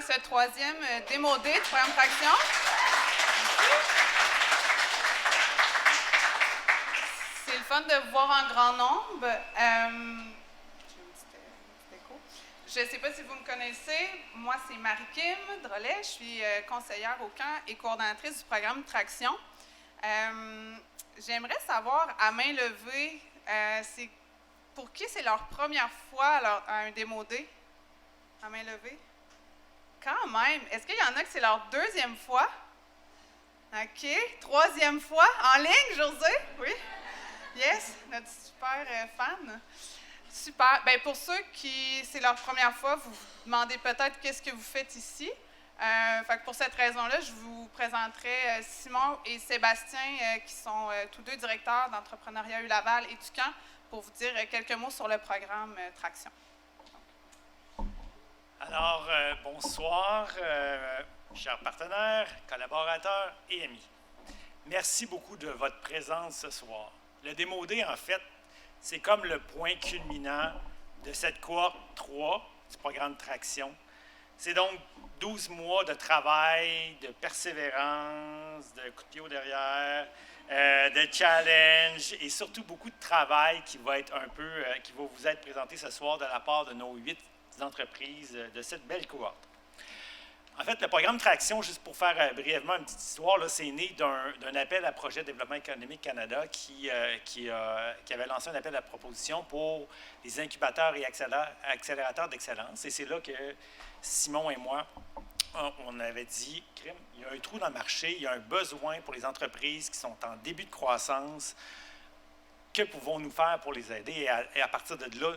ce troisième Démo Day du programme Traction. C'est le fun de vous voir en grand nombre. Je ne sais pas si vous me connaissez. Moi, c'est Marie-Kim Drolet. Je suis conseillère au camp et coordonnatrice du programme Traction. J'aimerais savoir, à main levée, c'est pour qui c'est leur première fois à un Démo Day? À main levée? Quand même. Est-ce qu'il y en a que c'est leur deuxième fois? OK. Troisième fois? En ligne, José? Oui? Yes, notre super fan. Super. Bien, pour ceux qui c'est leur première fois, vous vous demandez peut-être qu'est-ce que vous faites ici. Fait que pour cette raison-là, je vous présenterai Simon et Sébastien, qui sont tous deux directeurs d'entrepreneuriat ULaval et du camp, pour vous dire quelques mots sur le programme Traction. Alors, bonsoir, chers partenaires, collaborateurs et amis. Merci beaucoup de votre présence ce soir. Le Démo Day, en fait, c'est comme le point culminant de cette cohorte 3 du programme Traction. C'est donc 12 mois de travail, de persévérance, de coup de pied au derrière, de challenge et surtout beaucoup de travail qui va vous être présenté ce soir de la part de nos 8 entreprises de cette belle cohorte. En fait, le programme Traction, juste pour faire brièvement une petite histoire, là, c'est né d'un appel à projet de développement économique Canada qui avait lancé un appel à proposition pour les incubateurs et accélérateurs d'excellence. Et c'est là que Simon et moi, on avait dit, il y a un trou dans le marché, il y a un besoin pour les entreprises qui sont en début de croissance. Que pouvons-nous faire pour les aider? Et à partir de là,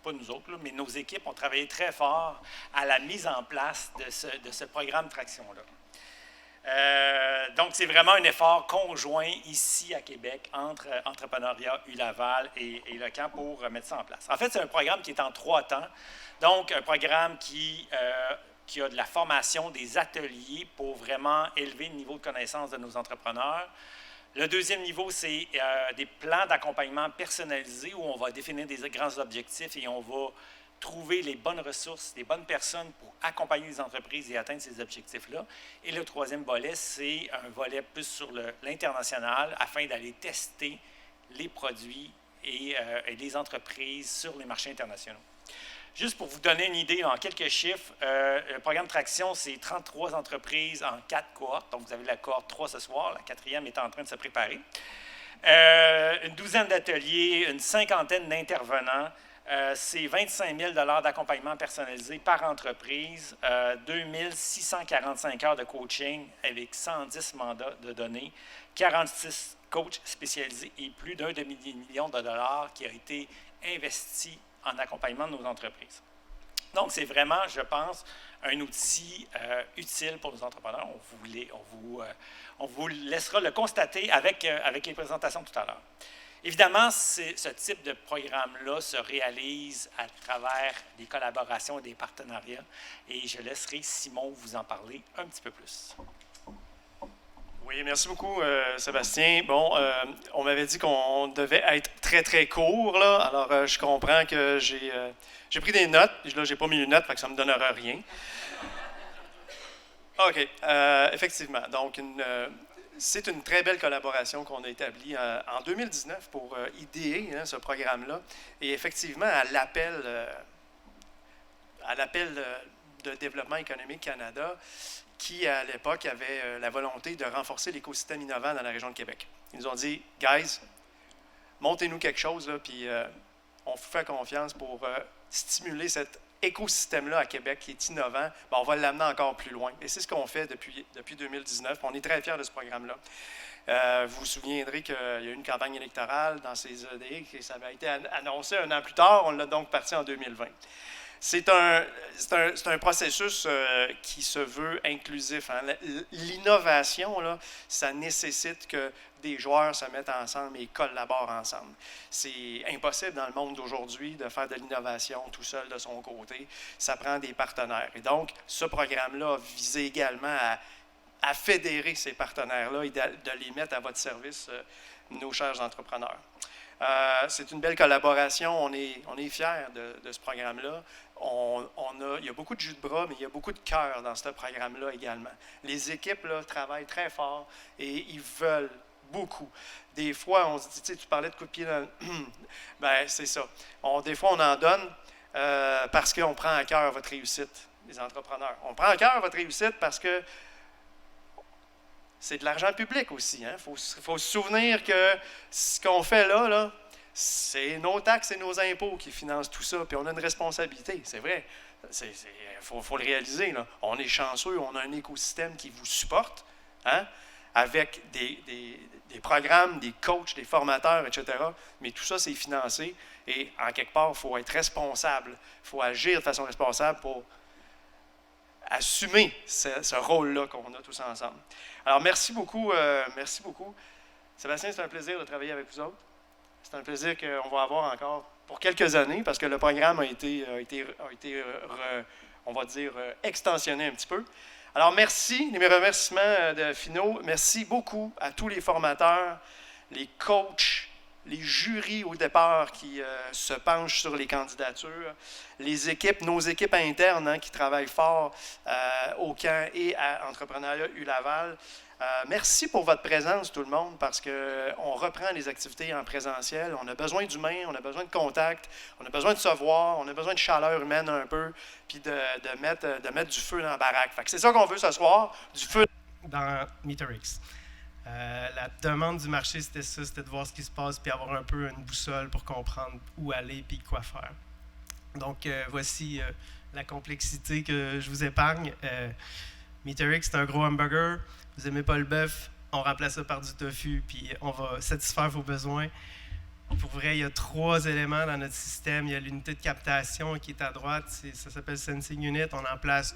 pas nous autres, là, mais nos équipes ont travaillé très fort à la mise en place de ce programme Traction-là. Donc, c'est vraiment un effort conjoint ici à Québec entre Entrepreneuriat ULaval et le camp pour mettre ça en place. En fait, c'est un programme qui est en 3 temps. Donc, un programme qui a de la formation, des ateliers pour vraiment élever le niveau de connaissance de nos entrepreneurs. Le deuxième niveau, c'est des plans d'accompagnement personnalisés où on va définir des grands objectifs et on va trouver les bonnes ressources, les bonnes personnes pour accompagner les entreprises et atteindre ces objectifs-là. Et le troisième volet, c'est un volet plus sur l'international afin d'aller tester les produits et les entreprises sur les marchés internationaux. Juste pour vous donner une idée, en quelques chiffres, le programme Traction, c'est 33 entreprises en 4 cohortes. Donc, vous avez la cohorte 3 ce soir, la 4e est en train de se préparer. Une douzaine d'ateliers, une cinquantaine d'intervenants. C'est 25 000 $ d'accompagnement personnalisé par entreprise, 2 645 heures de coaching avec 110 mandats de données, 46 coachs spécialisés et plus d'un demi-million de dollars qui a été investi en accompagnement de nos entreprises. Donc, c'est vraiment, je pense, un outil utile pour nos entrepreneurs. On vous laissera le constater avec les présentations tout à l'heure. Évidemment, ce type de programme-là se réalise à travers des collaborations et des partenariats. Et je laisserai Simon vous en parler un petit peu plus. Oui, merci beaucoup, Sébastien. Bon, on m'avait dit qu'on devait être très, très court, là. Alors, je comprends que j'ai pris des notes. Là, je n'ai pas mis les notes, fait que ça ne me donnera rien. OK. Effectivement. Donc, c'est une très belle collaboration qu'on a établie en 2019 pour idéer ce programme-là. Et effectivement, à l'appel de Développement économique Canada, qui, à l'époque, avait la volonté de renforcer l'écosystème innovant dans la région de Québec. Ils nous ont dit, « Guys, montez-nous quelque chose, là, puis on vous fait confiance pour stimuler cet écosystème-là à Québec qui est innovant. Bien, on va l'amener encore plus loin. » Et c'est ce qu'on fait depuis 2019. On est très fiers de ce programme-là. Vous vous souviendrez qu'il y a eu une campagne électorale dans ces ED, et ça avait été annoncé 1 an plus tard. On l'a donc parti en 2020. C'est un processus qui se veut inclusif. Hein. L'innovation, là, ça nécessite que des joueurs se mettent ensemble et collaborent ensemble. C'est impossible dans le monde d'aujourd'hui de faire de l'innovation tout seul de son côté. Ça prend des partenaires. Et donc, ce programme-là vise également à fédérer ces partenaires-là et de les mettre à votre service, nos chers entrepreneurs. C'est une belle collaboration. On est fiers de ce programme-là. il y a beaucoup de jus de bras, mais il y a beaucoup de cœur dans ce programme-là également. Les équipes là, travaillent très fort et ils veulent beaucoup. Des fois, on se dit, tu parlais de coups de pied dans le... ben, c'est ça. Des fois, on en donne parce qu'on prend à cœur votre réussite, les entrepreneurs. On prend à cœur votre réussite parce que c'est de l'argent public aussi. Il faut se souvenir que ce qu'on fait là, c'est nos taxes et nos impôts qui financent tout ça, puis on a une responsabilité, c'est vrai. Il faut le réaliser. Là. On est chanceux, on a un écosystème qui vous supporte, hein, avec des programmes, des coachs, des formateurs, etc. Mais tout ça, c'est financé et en quelque part, il faut être responsable. Il faut agir de façon responsable pour assumer ce rôle-là qu'on a tous ensemble. Alors, merci beaucoup. Merci beaucoup. Sébastien, c'est un plaisir de travailler avec vous autres. C'est un plaisir qu'on va avoir encore pour quelques années parce que le programme a été on va dire, extensionné un petit peu. Alors, merci. Mes remerciements finaux. Merci beaucoup à tous les formateurs, les coachs, les jurys au départ qui se penchent sur les candidatures, les équipes, nos équipes internes hein, qui travaillent fort au camp et à Entrepreneuriat U-Laval. Merci pour votre présence, tout le monde, parce qu'on reprend les activités en présentiel. On a besoin d'humains, on a besoin de contact, on a besoin de se voir, on a besoin de chaleur humaine un peu, puis de mettre du feu dans la baraque. Fait que c'est ça qu'on veut ce soir, du feu. Dans MeterX. La demande du marché, c'était ça, c'était de voir ce qui se passe, puis avoir un peu une boussole pour comprendre où aller, puis quoi faire. Donc, voici la complexité que je vous épargne. MeterX, c'est un gros hamburger. Vous n'aimez pas le bœuf, on remplace ça par du tofu, puis on va satisfaire vos besoins. Pour vrai, il y a 3 éléments dans notre système. Il y a l'unité de captation qui est à droite, ça s'appelle Sensing Unit. On en place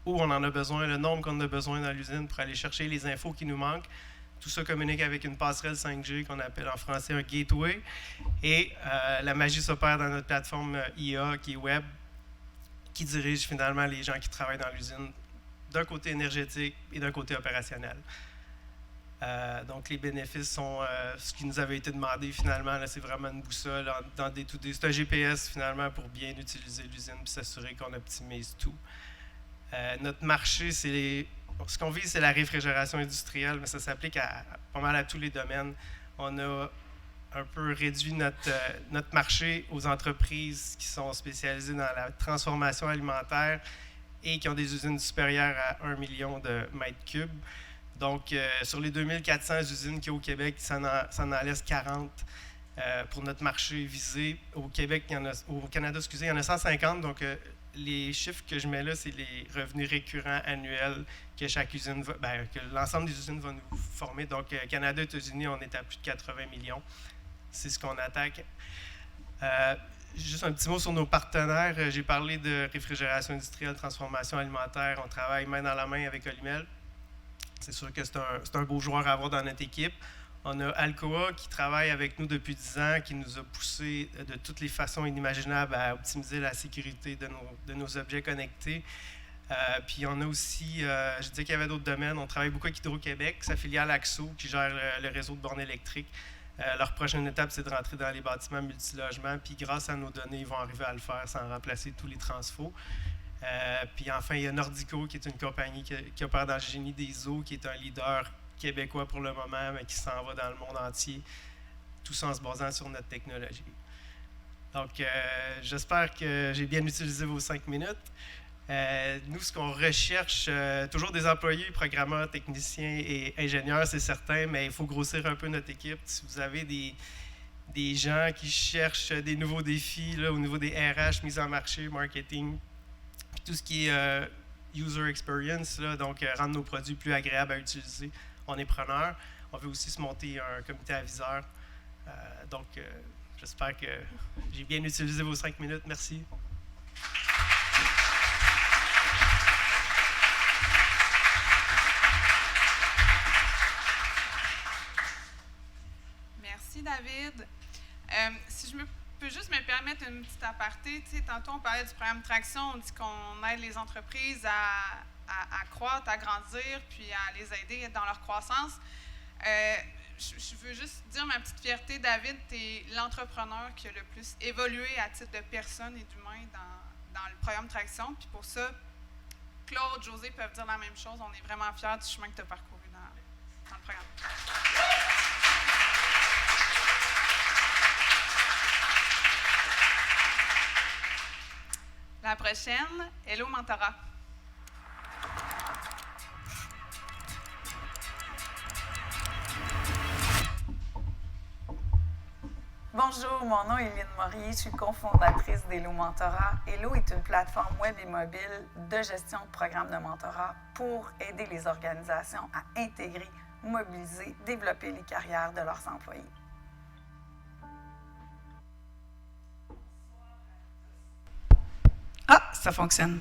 où on en a besoin, le nombre qu'on a besoin dans l'usine pour aller chercher les infos qui nous manquent. Tout ça communique avec une passerelle 5G qu'on appelle en français un gateway. Et la magie s'opère dans notre plateforme IA qui est web, qui dirige finalement les gens qui travaillent dans l'usine d'un côté énergétique et d'un côté opérationnel. Donc, les bénéfices sont ce qui nous avait été demandé finalement. Là, c'est vraiment une boussole dans des to-do. C'est un GPS finalement pour bien utiliser l'usine et s'assurer qu'on optimise tout. Notre marché, ce qu'on vise, c'est la réfrigération industrielle, mais ça s'applique pas mal à tous les domaines. On a un peu réduit notre marché aux entreprises qui sont spécialisées dans la transformation alimentaire et qui ont des usines supérieures à 1 million de mètres cubes. Donc, sur les 2400 usines qu'il y a au Québec, ça en laisse 40 pour notre marché visé. Au Canada, il y en a 150. Donc, les chiffres que je mets là, c'est les revenus récurrents annuels que chaque usine que l'ensemble des usines va nous former. Donc, Canada, États-Unis, on est à plus de 80 millions. C'est ce qu'on attaque. Juste un petit mot sur nos partenaires. J'ai parlé de réfrigération industrielle, transformation alimentaire. On travaille main dans la main avec Olimel. C'est sûr que c'est un beau joueur à avoir dans notre équipe. On a Alcoa qui travaille avec nous depuis 10 ans, qui nous a poussé de toutes les façons inimaginables à optimiser la sécurité de nos objets connectés. Puis on a aussi, je disais qu'il y avait d'autres domaines. On travaille beaucoup avec Hydro-Québec, sa filiale Axo, qui gère le réseau de bornes électriques. Leur prochaine étape, c'est de rentrer dans les bâtiments multilogements. Puis grâce à nos données, ils vont arriver à le faire sans remplacer tous les transfos. Puis enfin, il y a Nordico, qui est une compagnie qui opère dans le génie des eaux, qui est un leader québécois pour le moment, mais qui s'en va dans le monde entier, tout ça en se basant sur notre technologie. Donc, j'espère que j'ai bien utilisé vos 5 minutes. Nous, ce qu'on recherche, toujours des employés, programmeurs, techniciens et ingénieurs, c'est certain, mais il faut grossir un peu notre équipe. Si vous avez des gens qui cherchent des nouveaux défis là, au niveau des RH, mise en marché, marketing, puis tout ce qui est user experience, là, donc rendre nos produits plus agréables à utiliser, on est preneur. On veut aussi se monter un comité aviseur. Donc, j'espère que j'ai bien utilisé vos 5 minutes. Merci. Merci, David. Si je peux juste me permettre une petite aparté, tantôt on parlait du programme Traction, on dit qu'on aide les entreprises à croître, à grandir, puis à les aider dans leur croissance. Je veux juste dire ma petite fierté, David, tu es l'entrepreneur qui a le plus évolué à titre de personne et d'humain dans le programme Traction. Puis pour ça, Claude, José peuvent dire la même chose. On est vraiment fiers du chemin que tu as parcouru dans le programme. La prochaine, Hello Mentorat. Bonjour, mon nom est Lynne Maury, je suis cofondatrice d'Hello Mentorat. Hello est une plateforme web et mobile de gestion de programmes de mentorat pour aider les organisations à intégrer, mobiliser, développer les carrières de leurs employés. Ah, ça fonctionne.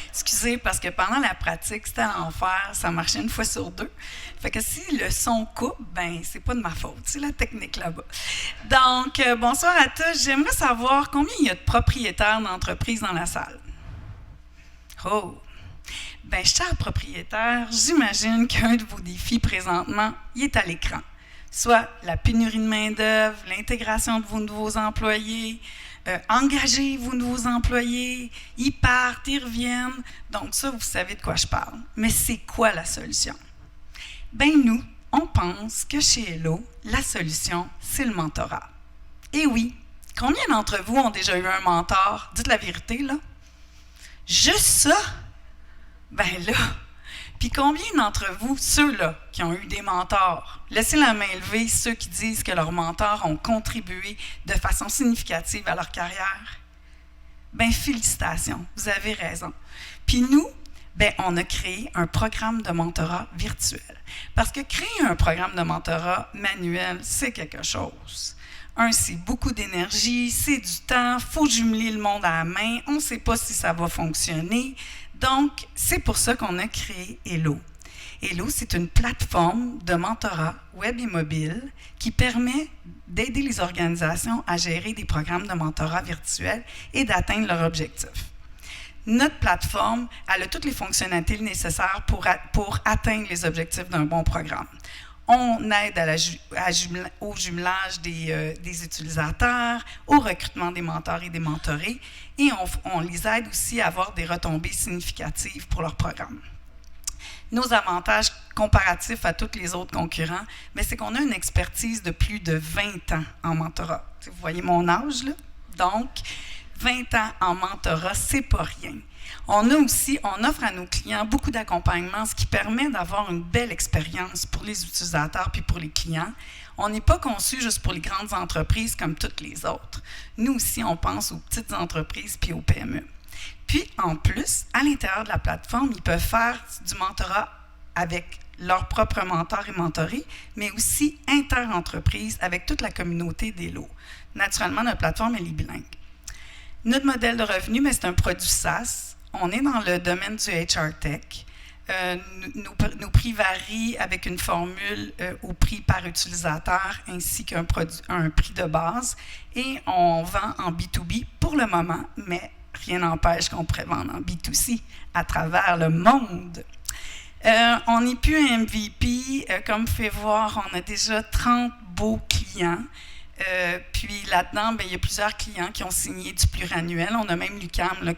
Excusez, parce que pendant la pratique, c'était à l'enfer, ça marchait une fois sur deux. Fait que si le son coupe, ben c'est pas de ma faute, c'est la technique là-bas. Donc, bonsoir à tous. J'aimerais savoir combien il y a de propriétaires d'entreprises dans la salle. Oh! Ben, cher propriétaire, j'imagine qu'un de vos défis présentement, il est à l'écran. Soit la pénurie de main-d'œuvre, l'intégration de vos nouveaux employés, engagez vos nouveaux employés, ils partent, ils reviennent. Donc ça, vous savez de quoi je parle. Mais c'est quoi la solution? Ben nous, on pense que chez Hello, la solution, c'est le mentorat. Et oui, combien d'entre vous ont déjà eu un mentor? Dites la vérité, là. Juste ça? Ben là. Puis combien d'entre vous, ceux-là qui ont eu des mentors, laissez la main levée ceux qui disent que leurs mentors ont contribué de façon significative à leur carrière? Bien, félicitations, vous avez raison. Puis nous, bien, on a créé un programme de mentorat virtuel. Parce que créer un programme de mentorat manuel, c'est quelque chose. C'est beaucoup d'énergie, c'est du temps, il faut jumeler le monde à la main, on ne sait pas si ça va fonctionner. Donc, c'est pour ça qu'on a créé Hello. Hello, c'est une plateforme de mentorat web et mobile qui permet d'aider les organisations à gérer des programmes de mentorat virtuels et d'atteindre leurs objectifs. Notre plateforme, elle a toutes les fonctionnalités nécessaires pour atteindre les objectifs d'un bon programme. On aide au jumelage des utilisateurs, au recrutement des mentors et des mentorés, et on les aide aussi à avoir des retombées significatives pour leur programme. Nos avantages comparatifs à tous les autres concurrents, c'est qu'on a une expertise de plus de 20 ans en mentorat. Vous voyez mon âge, là? Donc, 20 ans en mentorat, c'est pas rien. On offre à nos clients beaucoup d'accompagnement, ce qui permet d'avoir une belle expérience pour les utilisateurs puis pour les clients. On n'est pas conçu juste pour les grandes entreprises comme toutes les autres. Nous aussi, on pense aux petites entreprises puis aux PME. Puis, en plus, à l'intérieur de la plateforme, ils peuvent faire du mentorat avec leurs propres mentors et mentorés, mais aussi inter-entreprise avec toute la communauté d'Hello. Naturellement, notre plateforme, elle est bilingue. Notre modèle de revenu, c'est un produit SaaS. On est dans le domaine du HR Tech. Nos prix varient avec une formule au prix par utilisateur ainsi qu'un prix de base. Et on vend en B2B pour le moment, mais rien n'empêche qu'on pourrait vendre en B2C à travers le monde. On n'est plus un MVP. Comme vous pouvez voir, on a déjà 30 beaux clients. Puis là-dedans, il y a plusieurs clients qui ont signé du pluriannuel. On a même l'UQAM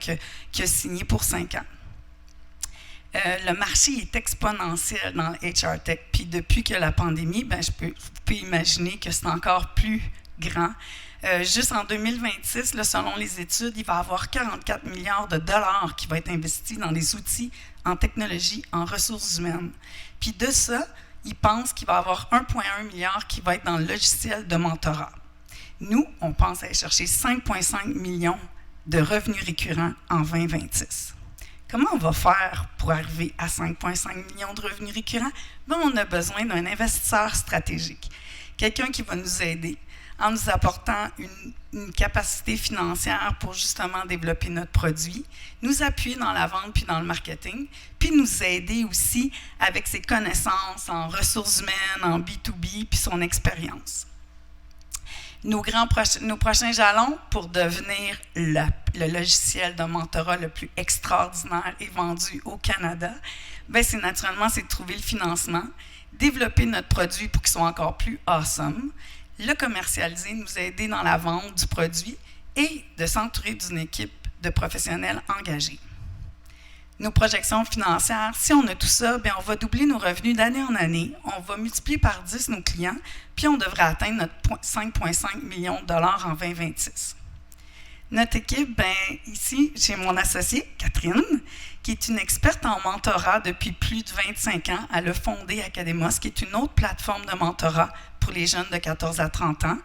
qui a signé pour 5 ans. Le marché est exponentiel dans le HR Tech. Puis depuis que la pandémie, vous pouvez imaginer que c'est encore plus grand. Juste en 2026, là, selon les études, il va y avoir 44 milliards de dollars qui vont être investis dans les outils, en technologie, en ressources humaines. Puis de ça, ils pensent qu'il va y avoir 1,1 milliard qui va être dans le logiciel de mentorat. Nous, on pense aller chercher 5,5 millions de revenus récurrents en 2026. Comment on va faire pour arriver à 5,5 millions de revenus récurrents? On a besoin d'un investisseur stratégique, quelqu'un qui va nous aider en nous apportant une capacité financière pour justement développer notre produit, nous appuyer dans la vente puis dans le marketing, puis nous aider aussi avec ses connaissances en ressources humaines, en B2B, puis son expérience. Nos prochains jalons pour devenir le logiciel de mentorat le plus extraordinaire et vendu au Canada, c'est de trouver le financement, développer notre produit pour qu'il soit encore plus awesome, le commercialiser, nous aider dans la vente du produit et de s'entourer d'une équipe de professionnels engagés. Nos projections financières, si on a tout ça, bien, on va doubler nos revenus d'année en année, on va multiplier par 10 nos clients, puis on devrait atteindre notre 5,5 millions de dollars en 2026. Notre équipe, bien, ici, j'ai mon associée, Catherine, qui est une experte en mentorat depuis plus de 25 ans. Elle a fondé Academos, qui est une autre plateforme de mentorat pour les jeunes de 14 à 30 ans.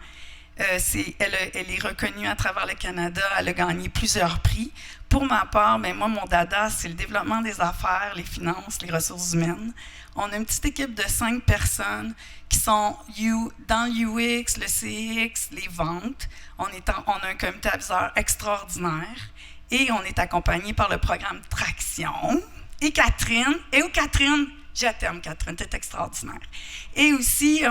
Elle est reconnue à travers le Canada, elle a gagné plusieurs prix. Pour ma part, bien, moi, mon dada, c'est le développement des affaires, les finances, les ressources humaines. On a une petite équipe de 5 personnes qui sont dans l'UX, le CX, les ventes. On a un comité aviseur extraordinaire et on est accompagné par le programme Traction. Et Catherine, je t'aime, Catherine, t'es extraordinaire. Et aussi,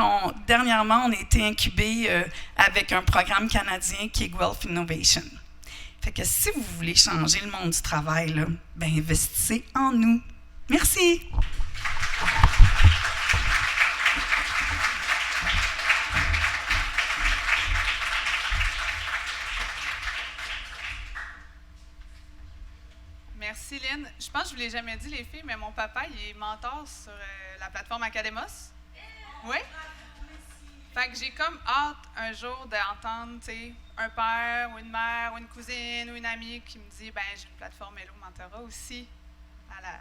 dernièrement, on a été incubé avec un programme canadien qui est Guelph Innovation. Fait que si vous voulez changer le monde du travail, là, ben investissez en nous. Merci. Merci, Lynn. Je pense que je ne vous l'ai jamais dit, les filles, mais mon papa, il est mentor sur la plateforme Academos. Oui? Fait que j'ai comme hâte un jour d'entendre, tu sais, un père ou une mère ou une cousine ou une amie qui me dit, ben j'ai une plateforme Hello Mentorat aussi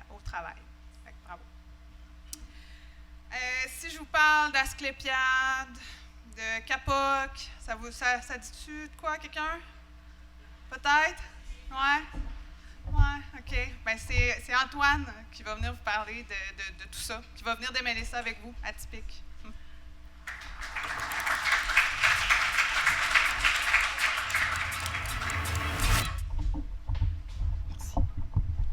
au travail. Fait que bravo. Si je vous parle d'Asclépiade, de Capoc, ça dit-tu de quoi, quelqu'un? Peut-être? Ouais? Ouais, OK. Ben c'est Antoine qui va venir vous parler de tout ça, qui va venir démêler ça avec vous, Atypique.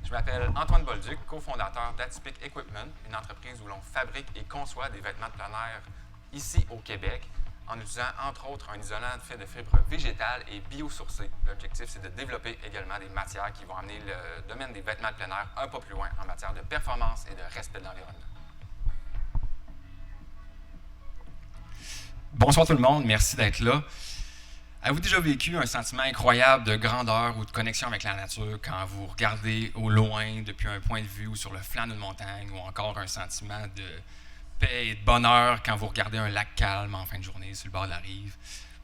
Je m'appelle Antoine Bolduc, cofondateur d'Atypique Equipment, une entreprise où l'on fabrique et conçoit des vêtements de plein air ici au Québec, en utilisant entre autres un isolant fait de fibres végétales et biosourcées. L'objectif, c'est de développer également des matières qui vont amener le domaine des vêtements de plein air un peu plus loin en matière de performance et de respect de l'environnement. Bonsoir tout le monde, merci d'être là. Avez-vous déjà vécu un sentiment incroyable de grandeur ou de connexion avec la nature quand vous regardez au loin depuis un point de vue ou sur le flanc d'une montagne, ou encore un sentiment de paix et de bonheur quand vous regardez un lac calme en fin de journée sur le bord de la rive?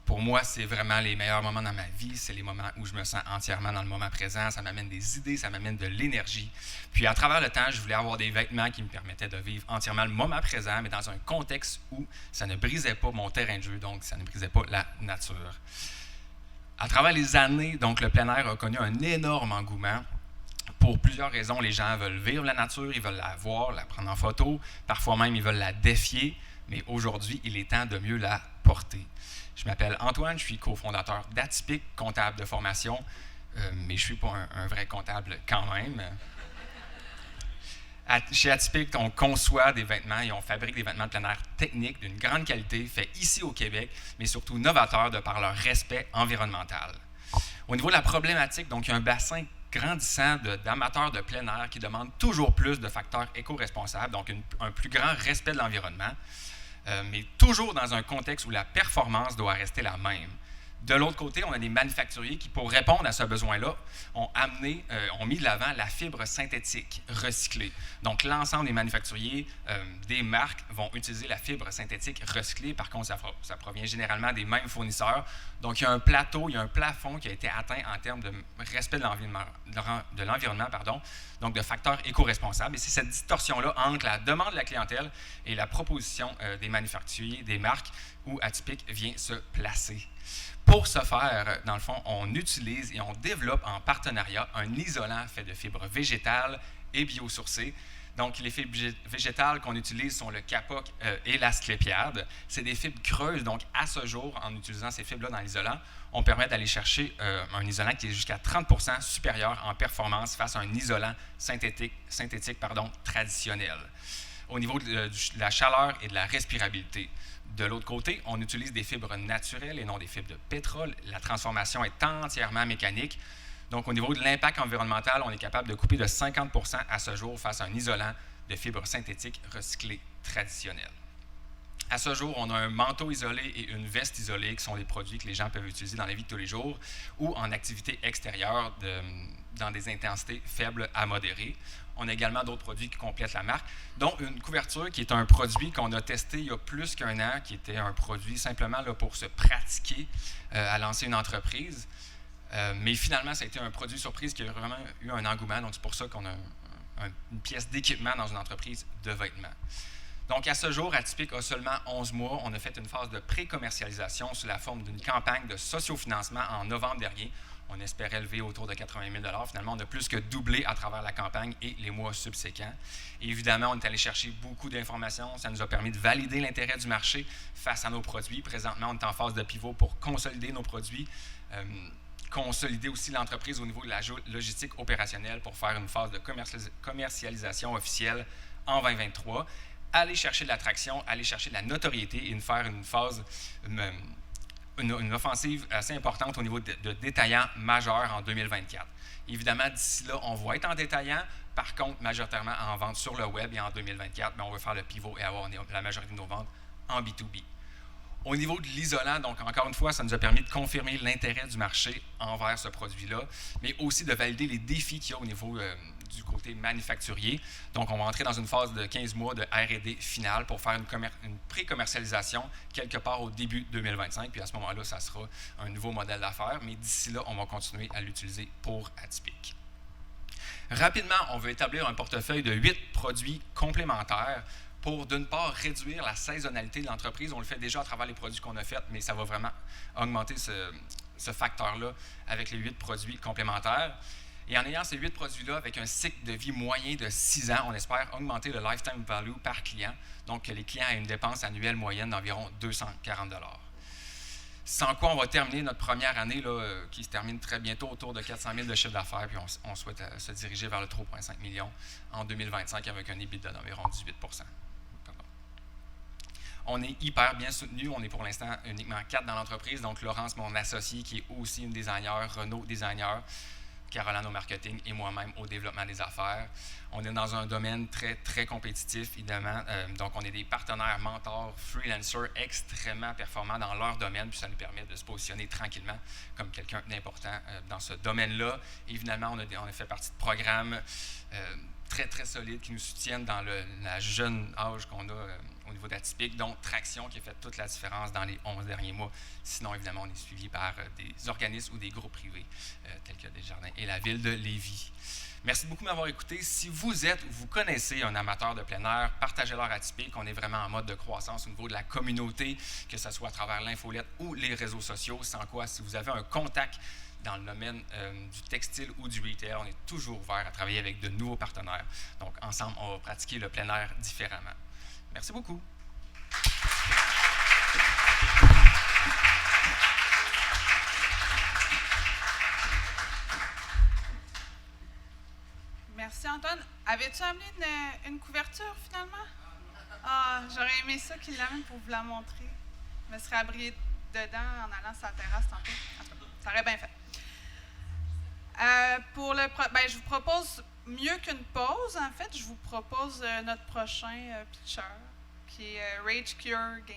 Pour moi, c'est vraiment les meilleurs moments dans ma vie. C'est les moments où je me sens entièrement dans le moment présent. Ça m'amène des idées, ça m'amène de l'énergie. Puis à travers le temps, je voulais avoir des vêtements qui me permettaient de vivre entièrement le moment présent, mais dans un contexte où ça ne brisait pas mon terrain de jeu, donc ça ne brisait pas la nature. À travers les années, donc le plein air a connu un énorme engouement. Pour plusieurs raisons, les gens veulent vivre la nature, ils veulent la voir, la prendre en photo. Parfois même, ils veulent la défier. Mais aujourd'hui, il est temps de mieux la porter. Je m'appelle Antoine, je suis cofondateur d'Atypique, comptable de formation, mais je ne suis pas un vrai comptable quand même. Chez Atypique, on conçoit des vêtements et on fabrique des vêtements de plein air techniques d'une grande qualité, faits ici au Québec, mais surtout novateurs de par leur respect environnemental. Au niveau de la problématique, donc il y a un bassin grandissant d'amateurs de plein air qui demandent toujours plus de facteurs éco-responsables, donc un plus grand respect de l'environnement, mais toujours dans un contexte où la performance doit rester la même. De l'autre côté, on a des manufacturiers qui, pour répondre à ce besoin-là, ont mis de l'avant la fibre synthétique recyclée. Donc, l'ensemble des manufacturiers, des marques, vont utiliser la fibre synthétique recyclée. Par contre, ça provient généralement des mêmes fournisseurs. Donc, il y a un plateau, il y a un plafond qui a été atteint en termes de respect de l'environnement, donc de facteurs éco-responsables. Et c'est cette distorsion-là entre la demande de la clientèle et la proposition des manufacturiers, des marques, où Atypique vient se placer. Pour ce faire, dans le fond, on utilise et on développe en partenariat un isolant fait de fibres végétales et biosourcées. Donc, les fibres végétales qu'on utilise sont le Capoc et l'Asclépiade. C'est des fibres creuses. Donc, à ce jour, en utilisant ces fibres-là dans l'isolant, on permet d'aller chercher un isolant qui est jusqu'à 30% supérieur en performance face à un isolant synthétique traditionnel. Au niveau de la chaleur et de la respirabilité. De l'autre côté, on utilise des fibres naturelles et non des fibres de pétrole. La transformation est entièrement mécanique. Donc, au niveau de l'impact environnemental, on est capable de couper de 50% à ce jour face à un isolant de fibres synthétiques recyclées traditionnelles. À ce jour, on a un manteau isolé et une veste isolée qui sont des produits que les gens peuvent utiliser dans la vie de tous les jours ou en activité extérieure dans des intensités faibles à modérées. On a également d'autres produits qui complètent la marque, dont une couverture qui est un produit qu'on a testé il y a plus qu'un an, qui était un produit simplement là, pour se pratiquer à lancer une entreprise. Mais finalement, ça a été un produit surprise qui a vraiment eu un engouement. Donc, c'est pour ça qu'on a une pièce d'équipement dans une entreprise de vêtements. Donc, à ce jour, Atypique a seulement 11 mois. On a fait une phase de pré-commercialisation sous la forme d'une campagne de sociofinancement en novembre dernier. On espérait lever autour de 80 000 $. Finalement, on a plus que doublé à travers la campagne et les mois subséquents. Et évidemment, on est allé chercher beaucoup d'informations. Ça nous a permis de valider l'intérêt du marché face à nos produits. Présentement, on est en phase de pivot pour consolider nos produits, consolider aussi l'entreprise au niveau de la logistique opérationnelle pour faire une phase de commercialisation officielle en 2023. Aller chercher de l'attraction, aller chercher de la notoriété et faire une phase, une offensive assez importante au niveau de détaillants majeurs en 2024. Évidemment, d'ici là, on va être en détaillant. Par contre, majoritairement en vente sur le web et en 2024, on va faire le pivot et avoir la majorité de nos ventes en B2B. Au niveau de l'isolant, donc encore une fois, ça nous a permis de confirmer l'intérêt du marché envers ce produit-là, mais aussi de valider les défis qu'il y a au niveau du côté manufacturier. Donc, on va entrer dans une phase de 15 mois de R&D finale pour faire une pré-commercialisation quelque part au début 2025. Puis à ce moment-là, ça sera un nouveau modèle d'affaires, mais d'ici là, on va continuer à l'utiliser pour Atypique. Rapidement, on veut établir un portefeuille de 8 produits complémentaires pour, d'une part, réduire la saisonnalité de l'entreprise. On le fait déjà à travers les produits qu'on a faits, mais ça va vraiment augmenter ce facteur-là avec les 8 produits complémentaires. Et en ayant ces 8 produits-là avec un cycle de vie moyen de 6 ans, on espère augmenter le lifetime value par client, donc que les clients aient une dépense annuelle moyenne d'environ 240 $. Sans quoi, on va terminer notre première année, là, qui se termine très bientôt, autour de 400 000 de chiffre d'affaires, puis on souhaite se diriger vers le 3,5 millions en 2025 avec un EBITDA d'environ 18 %. On est hyper bien soutenu. On est pour l'instant uniquement 4 dans l'entreprise. Donc, Laurence, mon associé, qui est aussi une designer, Renaud, designer, Caroline au marketing et moi-même au développement des affaires. On est dans un domaine très, très compétitif, évidemment. Donc, on est des partenaires, mentors, freelancers extrêmement performants dans leur domaine, puis ça nous permet de se positionner tranquillement comme quelqu'un d'important dans ce domaine-là. Et finalement, on a fait partie de programmes très, très solides qui nous soutiennent dans le jeune âge qu'on a au niveau d'Atypique, donc Traction qui a fait toute la différence dans les 11 derniers mois. Sinon, évidemment, on est suivi par des organismes ou des groupes privés tels que Desjardins et la ville de Lévis. Merci beaucoup de m'avoir écouté. Si vous êtes ou vous connaissez un amateur de plein air, partagez-leur Atypique. On est vraiment en mode de croissance au niveau de la communauté, que ce soit à travers l'infolette ou les réseaux sociaux, sans quoi, si vous avez un contact dans le domaine du textile ou du retail, on est toujours ouvert à travailler avec de nouveaux partenaires. Donc, ensemble, on va pratiquer le plein air différemment. Merci beaucoup. Merci, Antoine. Avais-tu amené une couverture, finalement? Ah, j'aurais aimé ça qu'il l'amène pour vous la montrer. Je me serais abriée dedans en allant sur la terrasse tantôt. Ça aurait bien fait. Je vous propose mieux qu'une pause, en fait. Je vous propose notre prochain pitcher, qui est Rage Cure Games.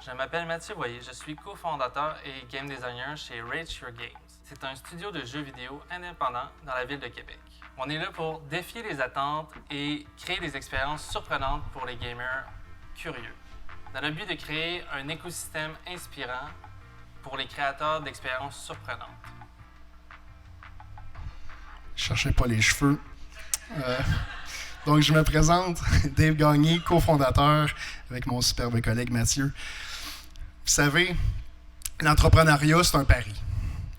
Je m'appelle Mathieu Boyer, je suis cofondateur et game designer chez Rage Cure Games. C'est un studio de jeux vidéo indépendant dans la ville de Québec. On est là pour défier les attentes et créer des expériences surprenantes pour les gamers curieux, dans le but de créer un écosystème inspirant pour les créateurs d'expériences surprenantes. Je cherchais pas les cheveux. Donc, je me présente, Dave Gagné, cofondateur avec mon superbe collègue Mathieu. Vous savez, l'entrepreneuriat, c'est un pari.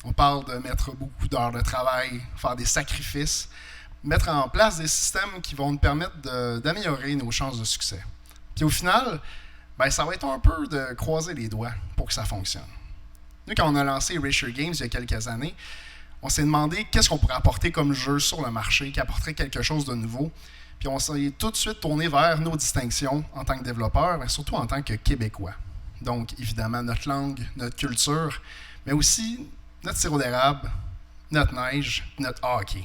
On parle de mettre beaucoup d'heures de travail, faire des sacrifices, mettre en place des systèmes qui vont nous permettre d'améliorer nos chances de succès. Puis au final, ça va être un peu de croiser les doigts pour que ça fonctionne. Nous, quand on a lancé Rage Cure Games il y a quelques années, on s'est demandé qu'est-ce qu'on pourrait apporter comme jeu sur le marché qui apporterait quelque chose de nouveau. Puis on s'est tout de suite tourné vers nos distinctions en tant que développeurs, mais surtout en tant que Québécois. Donc, évidemment, notre langue, notre culture, mais aussi notre sirop d'érable, notre neige, notre hockey.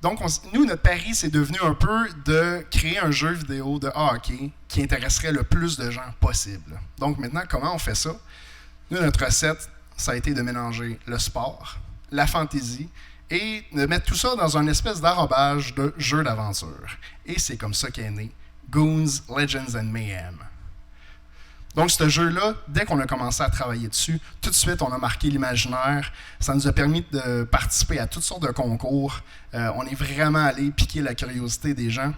Donc, nous, notre pari, c'est devenu un peu de créer un jeu vidéo de hockey qui intéresserait le plus de gens possible. Donc, maintenant, comment on fait ça? Nous, notre recette, ça a été de mélanger le sport, la fantaisie et de mettre tout ça dans une espèce d'arrobage de jeu d'aventure. Et c'est comme ça qu'est né Goons, Legends and Mayhem. Donc, ce jeu-là, dès qu'on a commencé à travailler dessus, tout de suite, on a marqué l'imaginaire. Ça nous a permis de participer à toutes sortes de concours. On est vraiment allé piquer la curiosité des gens.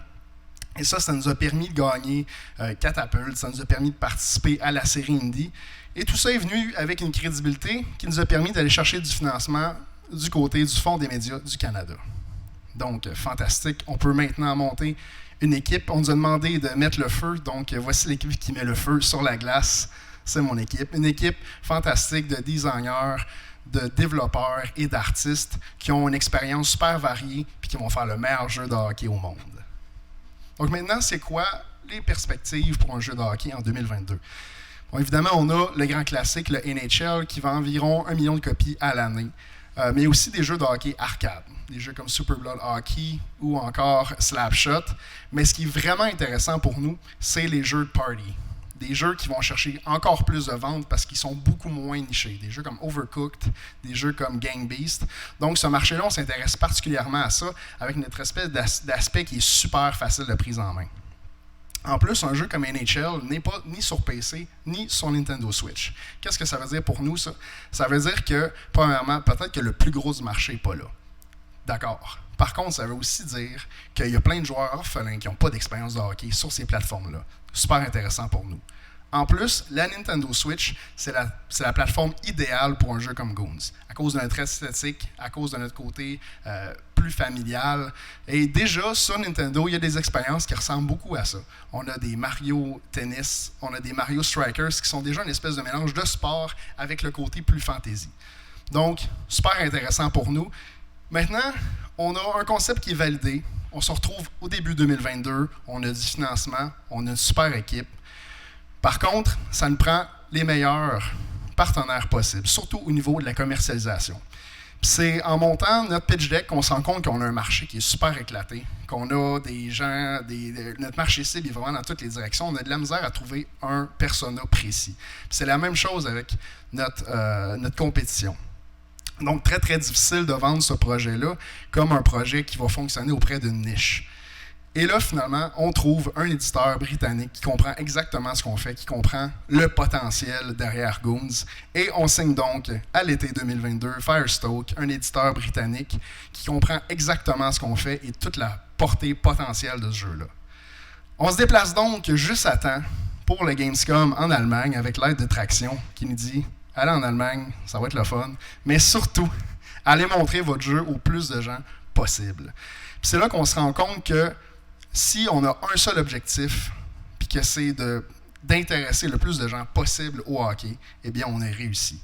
Et ça nous a permis de gagner Catapult. Ça nous a permis de participer à la série Indie. Et tout ça est venu avec une crédibilité qui nous a permis d'aller chercher du financement du côté du Fonds des médias du Canada. Donc, fantastique. On peut maintenant monter une équipe. On nous a demandé de mettre le feu. Donc, voici l'équipe qui met le feu sur la glace. C'est mon équipe. Une équipe fantastique de designers, de développeurs et d'artistes qui ont une expérience super variée et qui vont faire le meilleur jeu de hockey au monde. Donc, maintenant, c'est quoi les perspectives pour un jeu de hockey en 2022? Bon, évidemment, on a le grand classique, le NHL, qui vend environ 1 million de copies à l'année, mais aussi des jeux de hockey arcade, des jeux comme Super Blood Hockey ou encore Slapshot. Mais ce qui est vraiment intéressant pour nous, c'est les jeux de party. Des jeux qui vont chercher encore plus de ventes parce qu'ils sont beaucoup moins nichés. Des jeux comme Overcooked, des jeux comme Gang Beast. Donc, ce marché-là, on s'intéresse particulièrement à ça avec notre espèce d'aspect qui est super facile de prise en main. En plus, un jeu comme NHL n'est pas ni sur PC, ni sur Nintendo Switch. Qu'est-ce que ça veut dire pour nous, ça? Ça veut dire que, premièrement, peut-être que le plus gros du marché n'est pas là. D'accord. Par contre, ça veut aussi dire qu'il y a plein de joueurs orphelins qui n'ont pas d'expérience de hockey sur ces plateformes-là. Super intéressant pour nous. En plus, la Nintendo Switch, c'est la plateforme idéale pour un jeu comme Goons, à cause de notre esthétique, à cause de notre côté plus familial. Et déjà, sur Nintendo, il y a des expériences qui ressemblent beaucoup à ça. On a des Mario Tennis, on a des Mario Strikers, qui sont déjà une espèce de mélange de sport avec le côté plus fantasy. Donc, super intéressant pour nous. Maintenant, on a un concept qui est validé. On se retrouve au début 2022, on a du financement, on a une super équipe. Par contre, ça nous prend les meilleurs partenaires possibles, surtout au niveau de la commercialisation. Puis c'est en montant notre pitch deck qu'on se rend compte qu'on a un marché qui est super éclaté, qu'on a des gens, notre marché cible est vraiment dans toutes les directions. On a de la misère à trouver un persona précis. Puis c'est la même chose avec notre compétition. Donc, très, très difficile de vendre ce projet-là comme un projet qui va fonctionner auprès d'une niche. Et là, finalement, on trouve un éditeur britannique qui comprend exactement ce qu'on fait, qui comprend le potentiel derrière Goons. Et on signe donc, à l'été 2022, Firestoke, un éditeur britannique qui comprend exactement ce qu'on fait et toute la portée potentielle de ce jeu-là. On se déplace donc juste à temps pour le Gamescom en Allemagne avec l'aide de Traction qui nous dit « Allez en Allemagne, ça va être le fun, mais surtout, allez montrer votre jeu au plus de gens possible. » Puis c'est là qu'on se rend compte que si on a un seul objectif, puis que c'est d'intéresser le plus de gens possible au hockey, eh bien, on est réussi.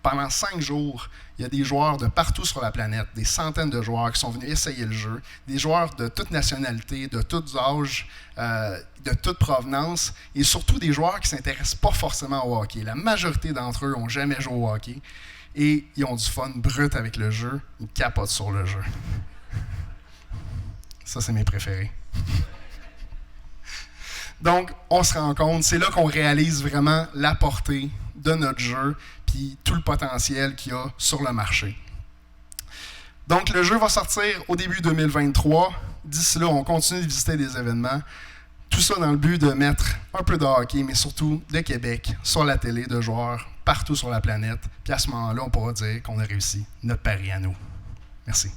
Pendant 5 jours, il y a des joueurs de partout sur la planète, des centaines de joueurs qui sont venus essayer le jeu, des joueurs de toute nationalité, de tous âges, de toute provenance, et surtout des joueurs qui ne s'intéressent pas forcément au hockey. La majorité d'entre eux n'ont jamais joué au hockey, et ils ont du fun brut avec le jeu, ils capotent sur le jeu. Ça, c'est mes préférés. Donc, on se rend compte, c'est là qu'on réalise vraiment la portée de notre jeu puis tout le potentiel qu'il y a sur le marché. Donc, le jeu va sortir au début 2023. D'ici là, on continue de visiter des événements. Tout ça dans le but de mettre un peu de hockey, mais surtout de Québec, sur la télé, de joueurs partout sur la planète. Puis à ce moment-là, on pourra dire qu'on a réussi notre pari à nous. Merci.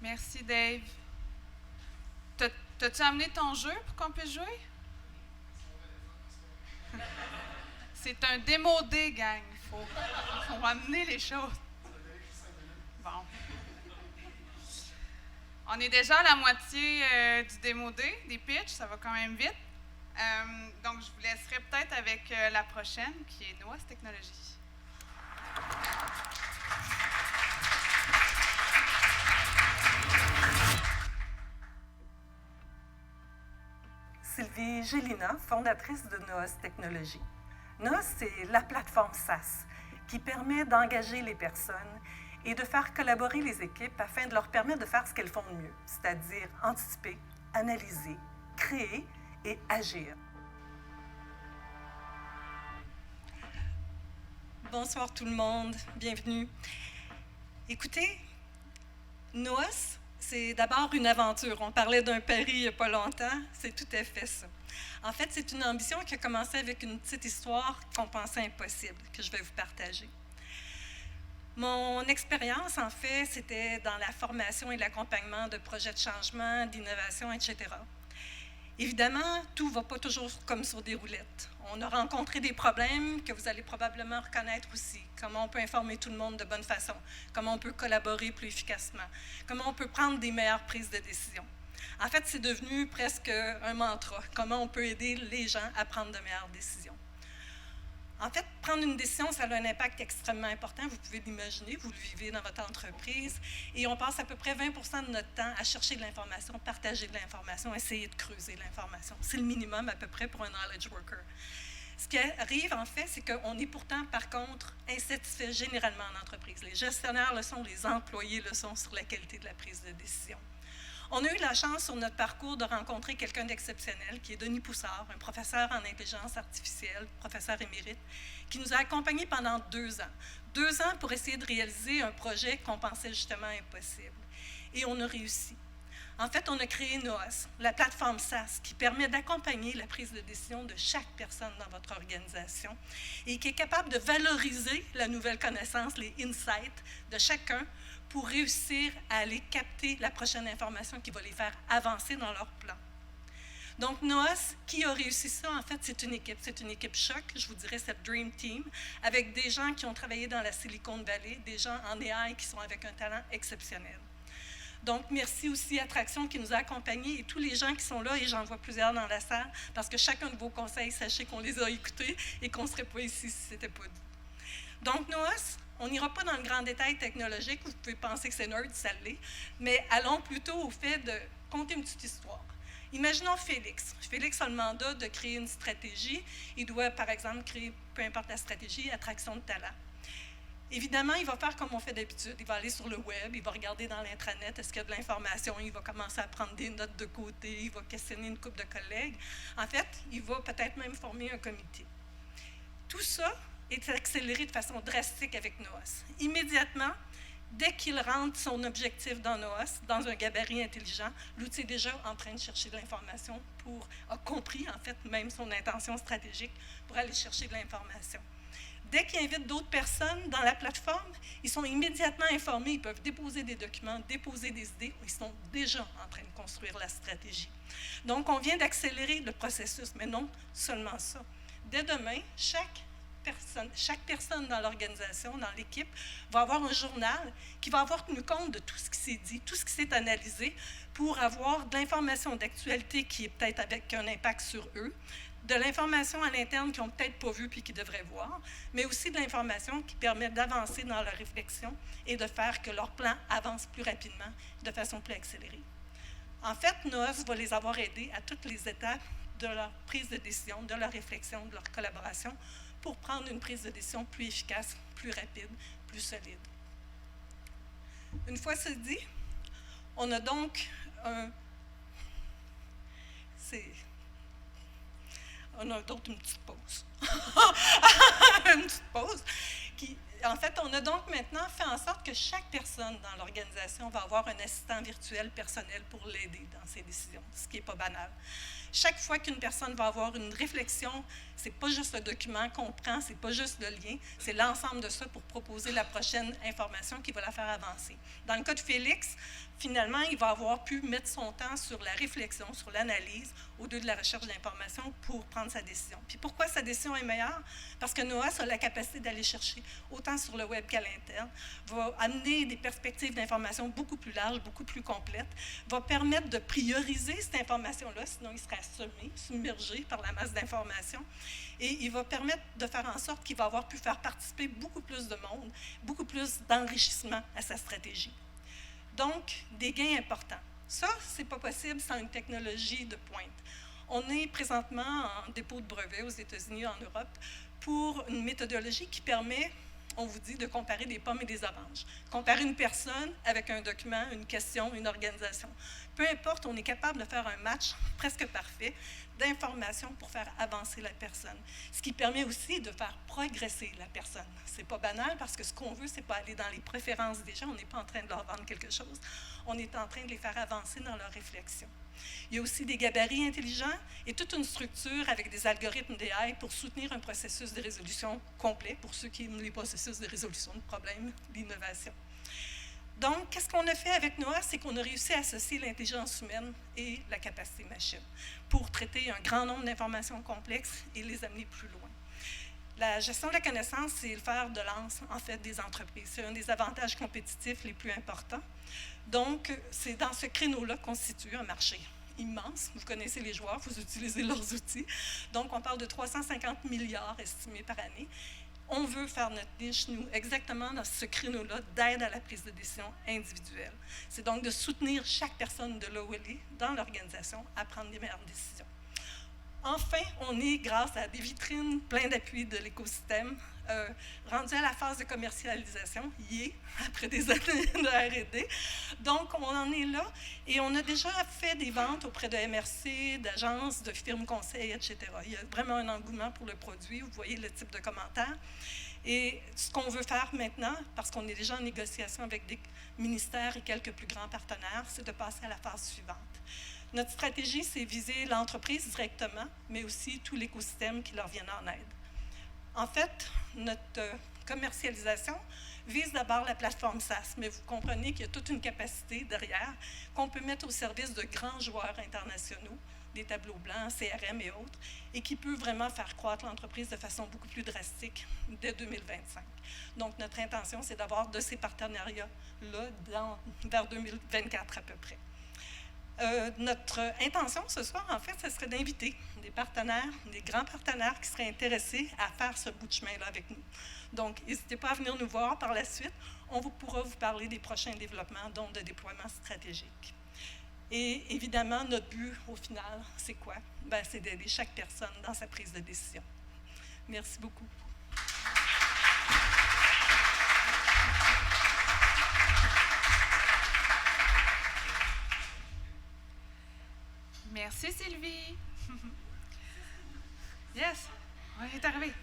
Merci, Dave. T'as-tu amené ton jeu pour qu'on puisse jouer? C'est un démodé, gang. Faut amener les choses. Bon. On est déjà à la moitié du démodé, des pitchs. Ça va quand même vite. Donc, je vous laisserai peut-être avec la prochaine, qui est Noah's Technologies. Sylvie Gélina, fondatrice de Noos Technologies. Noos, c'est la plateforme SaaS qui permet d'engager les personnes et de faire collaborer les équipes afin de leur permettre de faire ce qu'elles font de mieux, c'est-à-dire anticiper, analyser, créer et agir. Bonsoir tout le monde, bienvenue. Écoutez, Noos, c'est d'abord une aventure. On parlait d'un pari il n'y a pas longtemps, c'est tout à fait ça. En fait, c'est une ambition qui a commencé avec une petite histoire qu'on pensait impossible, que je vais vous partager. Mon expérience, en fait, c'était dans la formation et l'accompagnement de projets de changement, d'innovation, etc. Évidemment, tout ne va pas toujours comme sur des roulettes. On a rencontré des problèmes que vous allez probablement reconnaître aussi. Comment on peut informer tout le monde de bonne façon, comment on peut collaborer plus efficacement, comment on peut prendre des meilleures prises de décision. En fait, c'est devenu presque un mantra, comment on peut aider les gens à prendre de meilleures décisions. En fait, prendre une décision, ça a un impact extrêmement important. Vous pouvez l'imaginer, vous le vivez dans votre entreprise. Et on passe à peu près 20 % de notre temps à chercher de l'information, partager de l'information, essayer de creuser l'information. C'est le minimum à peu près pour un knowledge worker. Ce qui arrive, en fait, c'est qu'on est pourtant, par contre, insatisfait généralement en entreprise. Les gestionnaires le sont, les employés le sont sur la qualité de la prise de décision. On a eu la chance sur notre parcours de rencontrer quelqu'un d'exceptionnel, qui est Denis Poussard, un professeur en intelligence artificielle, professeur émérite, qui nous a accompagnés pendant 2 ans. 2 ans pour essayer de réaliser un projet qu'on pensait justement impossible. Et on a réussi. En fait, on a créé Noos, la plateforme SaaS, qui permet d'accompagner la prise de décision de chaque personne dans votre organisation et qui est capable de valoriser la nouvelle connaissance, les insights de chacun, pour réussir à aller capter la prochaine information qui va les faire avancer dans leur plan. Donc, Noos, qui a réussi ça? En fait, c'est une équipe choc, je vous dirais cette Dream Team, avec des gens qui ont travaillé dans la Silicon Valley, des gens en AI qui sont avec un talent exceptionnel. Donc, merci aussi à Traction qui nous a accompagnés et tous les gens qui sont là, et j'en vois plusieurs dans la salle, parce que chacun de vos conseils, sachez qu'on les a écoutés et qu'on ne serait pas ici si ce n'était pas vous. Donc, Noos, on n'ira pas dans le grand détail technologique, vous pouvez penser que c'est nerd, ça l'est, mais allons plutôt au fait de conter une petite histoire. Imaginons Félix. Félix a le mandat de créer une stratégie. Il doit, par exemple, créer, peu importe la stratégie, attraction de talent. Évidemment, il va faire comme on fait d'habitude. Il va aller sur le web, il va regarder dans l'intranet, est-ce qu'il y a de l'information, il va commencer à prendre des notes de côté, il va questionner une couple de collègues. En fait, il va peut-être même former un comité. Tout ça est accéléré de façon drastique avec Noos. Immédiatement, dès qu'il rentre son objectif dans Noos, dans un gabarit intelligent, l'outil est déjà en train de chercher de l'information a compris en fait même son intention stratégique pour aller chercher de l'information. Dès qu'il invite d'autres personnes dans la plateforme, ils sont immédiatement informés, ils peuvent déposer des documents, déposer des idées, ils sont déjà en train de construire la stratégie. Donc, on vient d'accélérer le processus, mais non seulement ça. Dès demain, chaque personne dans l'organisation, dans l'équipe, va avoir un journal qui va avoir tenu compte de tout ce qui s'est dit, tout ce qui s'est analysé, pour avoir de l'information d'actualité qui est peut-être avec un impact sur eux, de l'information à l'interne qu'ils n'ont peut-être pas vue puis qu'ils devraient voir, mais aussi de l'information qui permet d'avancer dans leur réflexion et de faire que leur plan avance plus rapidement, de façon plus accélérée. En fait, Noos va les avoir aidés à toutes les étapes de leur prise de décision, de leur réflexion, de leur collaboration, pour prendre une prise de décision plus efficace, plus rapide, plus solide. Une fois ce dit, on a donc on a donc une petite pause. Une petite pause. En fait, on a donc maintenant fait en sorte que chaque personne dans l'organisation va avoir un assistant virtuel personnel pour l'aider dans ses décisions, ce qui n'est pas banal. Chaque fois qu'une personne va avoir une réflexion, ce n'est pas juste le document qu'on prend, ce n'est pas juste le lien, c'est l'ensemble de ça pour proposer la prochaine information qui va la faire avancer. Dans le cas de Félix, finalement, il va avoir pu mettre son temps sur la réflexion, sur l'analyse, au lieu de la recherche d'informations pour prendre sa décision. Puis pourquoi sa décision est meilleure? Parce que Noos a la capacité d'aller chercher autant sur le web qu'à l'interne, va amener des perspectives d'information beaucoup plus larges, beaucoup plus complètes, va permettre de prioriser cette information-là, sinon il serait assommé, submergé par la masse d'informations, et il va permettre de faire en sorte qu'il va avoir pu faire participer beaucoup plus de monde, beaucoup plus d'enrichissement à sa stratégie. Donc, des gains importants. Ça, ce n'est pas possible sans une technologie de pointe. On est présentement en dépôt de brevet aux États-Unis et en Europe pour une méthodologie qui permet, on vous dit, de comparer des pommes et des oranges. Comparer une personne avec un document, une question, une organisation. Peu importe, on est capable de faire un match presque parfait d'informations pour faire avancer la personne. Ce qui permet aussi de faire progresser la personne. C'est pas banal parce que ce qu'on veut, c'est pas aller dans les préférences des gens. On n'est pas en train de leur vendre quelque chose. On est en train de les faire avancer dans leur réflexion. Il y a aussi des gabarits intelligents et toute une structure avec des algorithmes d'AI pour soutenir un processus de résolution complet pour ceux qui aiment les processus de résolution de problèmes, l'innovation. Donc, qu'est-ce qu'on a fait avec NOAA? C'est qu'on a réussi à associer l'intelligence humaine et la capacité machine pour traiter un grand nombre d'informations complexes et les amener plus loin. La gestion de la connaissance, c'est le fer de lance, en fait, des entreprises. C'est un des avantages compétitifs les plus importants. Donc, c'est dans ce créneau-là qu'on situe un marché immense. Vous connaissez les joueurs, vous utilisez leurs outils. Donc, on parle de 350 milliards estimés par année. On veut faire notre niche, nous, exactement dans ce créneau-là d'aide à la prise de décision individuelle. C'est donc de soutenir chaque personne de là où elle est dans l'organisation à prendre les meilleures décisions. Enfin, on est, grâce à des vitrines, plein d'appui de l'écosystème, rendu à la phase de commercialisation, après des années de R&D. Donc, on en est là et on a déjà fait des ventes auprès de MRC, d'agences, de firmes conseils, etc. Il y a vraiment un engouement pour le produit. Vous voyez le type de commentaires. Et ce qu'on veut faire maintenant, parce qu'on est déjà en négociation avec des ministères et quelques plus grands partenaires, c'est de passer à la phase suivante. Notre stratégie, c'est viser l'entreprise directement, mais aussi tout l'écosystème qui leur vient en aide. En fait, notre commercialisation vise d'abord la plateforme SaaS, mais vous comprenez qu'il y a toute une capacité derrière qu'on peut mettre au service de grands joueurs internationaux, des tableaux blancs, CRM et autres, et qui peut vraiment faire croître l'entreprise de façon beaucoup plus drastique dès 2025. Donc, notre intention, c'est d'avoir de ces partenariats-là vers 2024 à peu près. Notre intention ce soir, en fait, ce serait d'inviter des partenaires, des grands partenaires qui seraient intéressés à faire ce bout de chemin-là avec nous. Donc, n'hésitez pas à venir nous voir par la suite. On pourra vous parler des prochains développements, dont de déploiement stratégique. Et évidemment, notre but, au final, c'est quoi? Ben, c'est d'aider chaque personne dans sa prise de décision. Merci beaucoup. Merci, Sylvie. Yes, on est arrivé.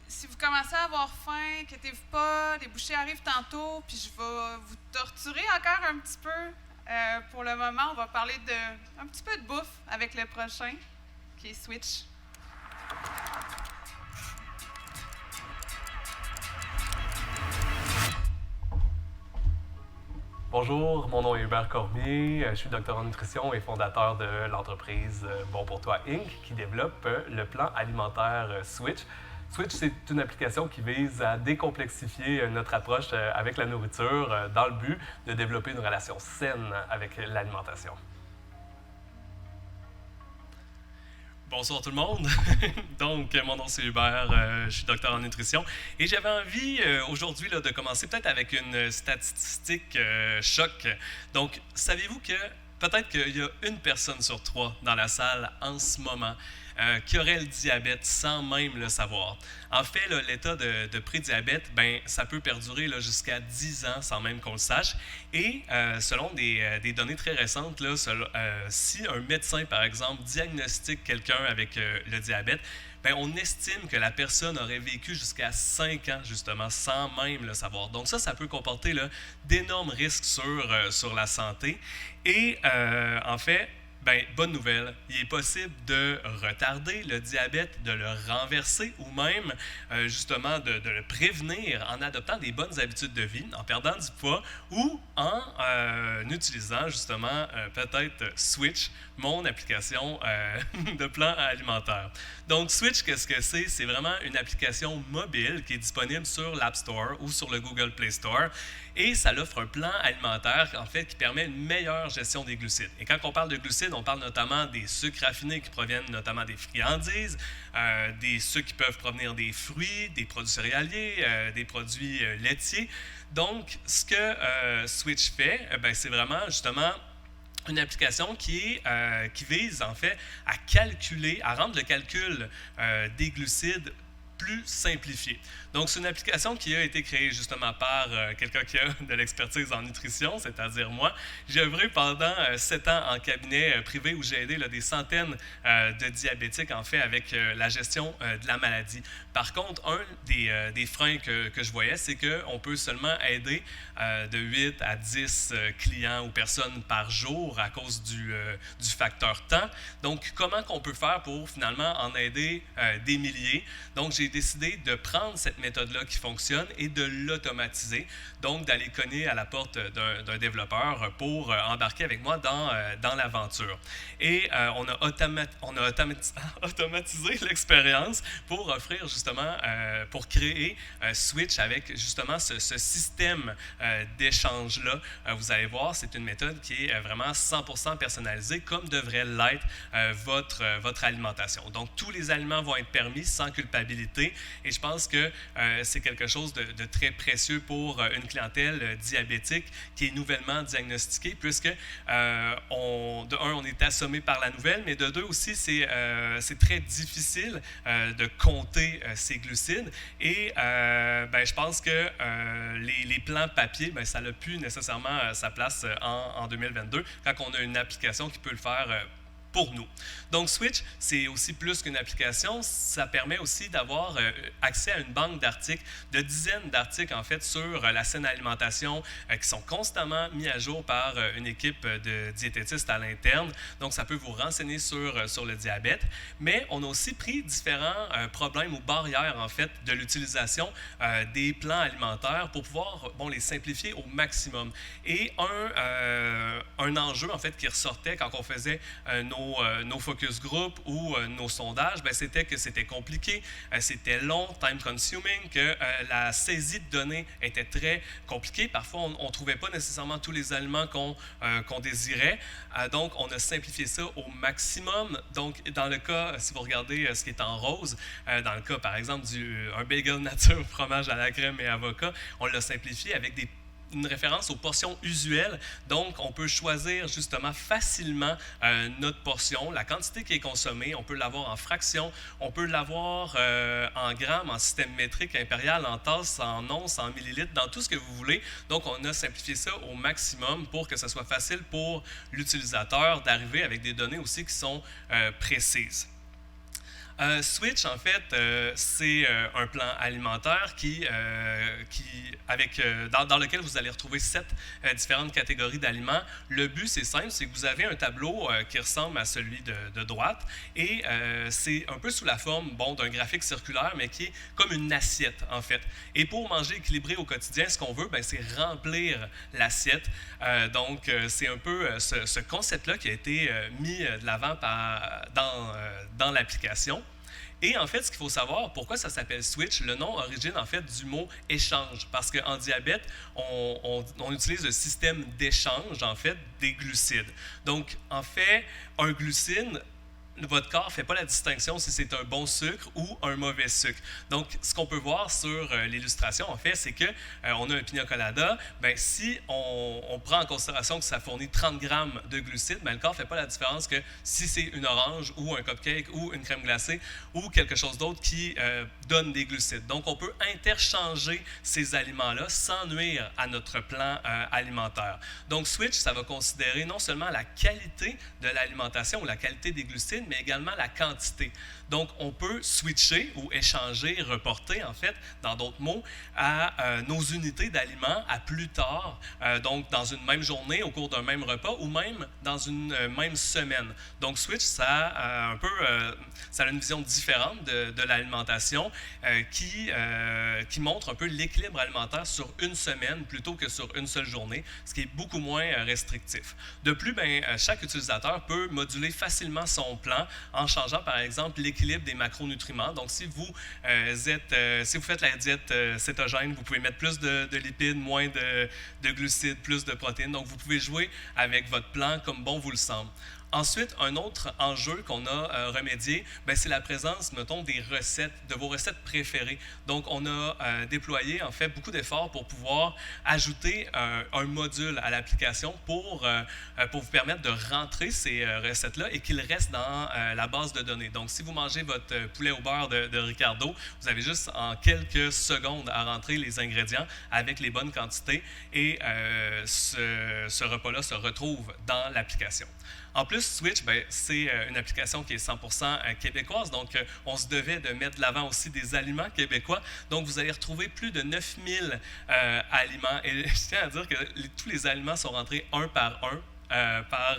Si vous commencez à avoir faim, inquiétez-vous pas, les bouchées arrivent tantôt, puis je vais vous torturer encore un petit peu. Pour le moment, on va parler un petit peu de bouffe avec le prochain, qui est Switch. Bonjour, mon nom est Hubert Cormier, je suis docteur en nutrition et fondateur de l'entreprise Bon pour toi Inc. qui développe le plan alimentaire Switch. Switch, c'est une application qui vise à décomplexifier notre approche avec la nourriture dans le but de développer une relation saine avec l'alimentation. Bonsoir tout le monde. Donc, mon nom c'est Hubert, je suis docteur en nutrition et j'avais envie aujourd'hui de commencer peut-être avec une statistique choc. Donc, savez-vous que peut-être qu'il y a une personne sur 3 dans la salle en ce moment qui aurait le diabète sans même le savoir. En fait, là, l'état de prédiabète, ben, ça peut perdurer là, jusqu'à 10 ans sans même qu'on le sache. Et selon des données très récentes, là, si un médecin, par exemple, diagnostique quelqu'un avec le diabète, ben, on estime que la personne aurait vécu jusqu'à 5 ans, justement, sans même le savoir. Donc ça peut comporter là, d'énormes risques sur la santé. Et en fait, ben, bonne nouvelle, il est possible de retarder le diabète, de le renverser ou même justement de le prévenir en adoptant des bonnes habitudes de vie, en perdant du poids ou en utilisant justement peut-être Switch, mon application de plan alimentaire. Donc Switch, qu'est-ce que c'est? C'est vraiment une application mobile qui est disponible sur l'App Store ou sur le Google Play Store. Et ça offre un plan alimentaire en fait, qui permet une meilleure gestion des glucides. Et quand on parle de glucides, on parle notamment des sucres raffinés qui proviennent notamment des friandises, des sucres qui peuvent provenir des fruits, des produits céréaliers, des produits laitiers. Donc, ce que Switch fait, c'est vraiment justement une application qui vise en fait à calculer, à rendre le calcul des glucides plus simplifié. Donc, c'est une application qui a été créée justement par quelqu'un qui a de l'expertise en nutrition, c'est-à-dire moi. J'ai œuvré pendant 7 ans en cabinet privé où j'ai aidé des centaines de diabétiques, en fait, avec la gestion de la maladie. Par contre, un des freins que je voyais, c'est qu'on peut seulement aider de 8 à 10 clients ou personnes par jour à cause du facteur temps. Donc, comment qu'on peut faire pour finalement en aider des milliers? Donc, j'ai décidé de prendre cette méthode-là qui fonctionne et de l'automatiser, donc d'aller cogner à la porte d'un développeur pour embarquer avec moi dans l'aventure. Et on a automatisé l'expérience pour offrir justement, pour créer Switch avec justement ce système d'échange-là. Vous allez voir, c'est une méthode qui est vraiment 100% personnalisée, comme devrait l'être votre alimentation. Donc, tous les aliments vont être permis sans culpabilité, et je pense que c'est quelque chose de très précieux pour une clientèle diabétique qui est nouvellement diagnostiquée, puisque on est assommé par la nouvelle, mais de deux aussi, c'est très difficile de compter ses glucides, et je pense que les plans papier, ça n'a plus nécessairement sa place en 2022, quand on a une application qui peut le faire pour nous. Donc, Switch, c'est aussi plus qu'une application, ça permet aussi d'avoir accès à une banque d'articles, de dizaines d'articles, en fait, sur la saine alimentation, qui sont constamment mis à jour par une équipe de diététistes à l'interne. Donc, ça peut vous renseigner sur le diabète. Mais on a aussi pris différents problèmes ou barrières, en fait, de l'utilisation des plans alimentaires pour pouvoir, les simplifier au maximum. Et un enjeu, en fait, qui ressortait quand on faisait nos focus group ou nos sondages, c'était que c'était compliqué, c'était long, time consuming, que la saisie de données était très compliquée. Parfois, on ne trouvait pas nécessairement tous les aliments qu'on désirait. Donc, on a simplifié ça au maximum. Donc, dans le cas, si vous regardez ce qui est en rose, dans le cas, par exemple, un bagel nature, fromage à la crème et avocat, on l'a simplifié avec une référence aux portions usuelles. Donc, on peut choisir justement facilement notre portion, la quantité qui est consommée. On peut l'avoir en fractions, on peut l'avoir en grammes, en système métrique impérial, en tasses, en onces, en millilitres, dans tout ce que vous voulez. Donc, on a simplifié ça au maximum pour que ce soit facile pour l'utilisateur d'arriver avec des données aussi qui sont précises. Switch, en fait, c'est un plan alimentaire dans lequel vous allez retrouver 7 différentes catégories d'aliments. Le but, c'est simple, c'est que vous avez un tableau qui ressemble à celui de droite, et c'est un peu sous la forme d'un graphique circulaire, mais qui est comme une assiette, en fait. Et pour manger équilibré au quotidien, ce qu'on veut, c'est remplir l'assiette. Donc, c'est un peu ce concept-là qui a été mis de l'avant dans l'application. Et en fait, ce qu'il faut savoir, pourquoi ça s'appelle Switch, le nom origine en fait du mot échange, parce qu'en diabète, on utilise le système d'échange en fait des glucides. Donc, en fait, un glucide, votre corps ne fait pas la distinction si c'est un bon sucre ou un mauvais sucre. Donc, ce qu'on peut voir sur l'illustration, en fait, c'est qu'on a un pina colada. Si on prend en considération que ça fournit 30 grammes de glucides, le corps ne fait pas la différence que si c'est une orange ou un cupcake ou une crème glacée ou quelque chose d'autre qui donne des glucides. Donc, on peut interchanger ces aliments-là sans nuire à notre plan alimentaire. Donc, Switch, ça va considérer non seulement la qualité de l'alimentation ou la qualité des glucides, mais également la quantité. Donc, on peut switcher ou échanger, reporter, en fait, dans d'autres mots, à nos unités d'aliments à plus tard, donc dans une même journée, au cours d'un même repas, ou même dans une même semaine. Donc, Switch, ça a une vision différente de l'alimentation qui montre un peu l'équilibre alimentaire sur une semaine plutôt que sur une seule journée, ce qui est beaucoup moins restrictif. De plus, chaque utilisateur peut moduler facilement son plan en changeant, par exemple, l'équilibre des macronutriments. Donc, si vous faites la diète cétogène, vous pouvez mettre plus de lipides, moins de glucides, plus de protéines. Donc, vous pouvez jouer avec votre plan comme bon vous le semble. Ensuite, un autre enjeu qu'on a remédié, c'est la présence, mettons, des recettes, de vos recettes préférées. Donc, on a déployé, en fait, beaucoup d'efforts pour pouvoir ajouter un module à l'application pour vous permettre de rentrer ces recettes-là et qu'ils restent dans la base de données. Donc, si vous mangez votre poulet au beurre de Ricardo, vous avez juste en quelques secondes à rentrer les ingrédients avec les bonnes quantités et ce repas-là se retrouve dans l'application. En plus, Switch, c'est une application qui est 100% québécoise, donc on se devait de mettre de l'avant aussi des aliments québécois. Donc, vous allez retrouver plus de 9000 aliments. Et je tiens à dire que tous les aliments sont rentrés un par un. Par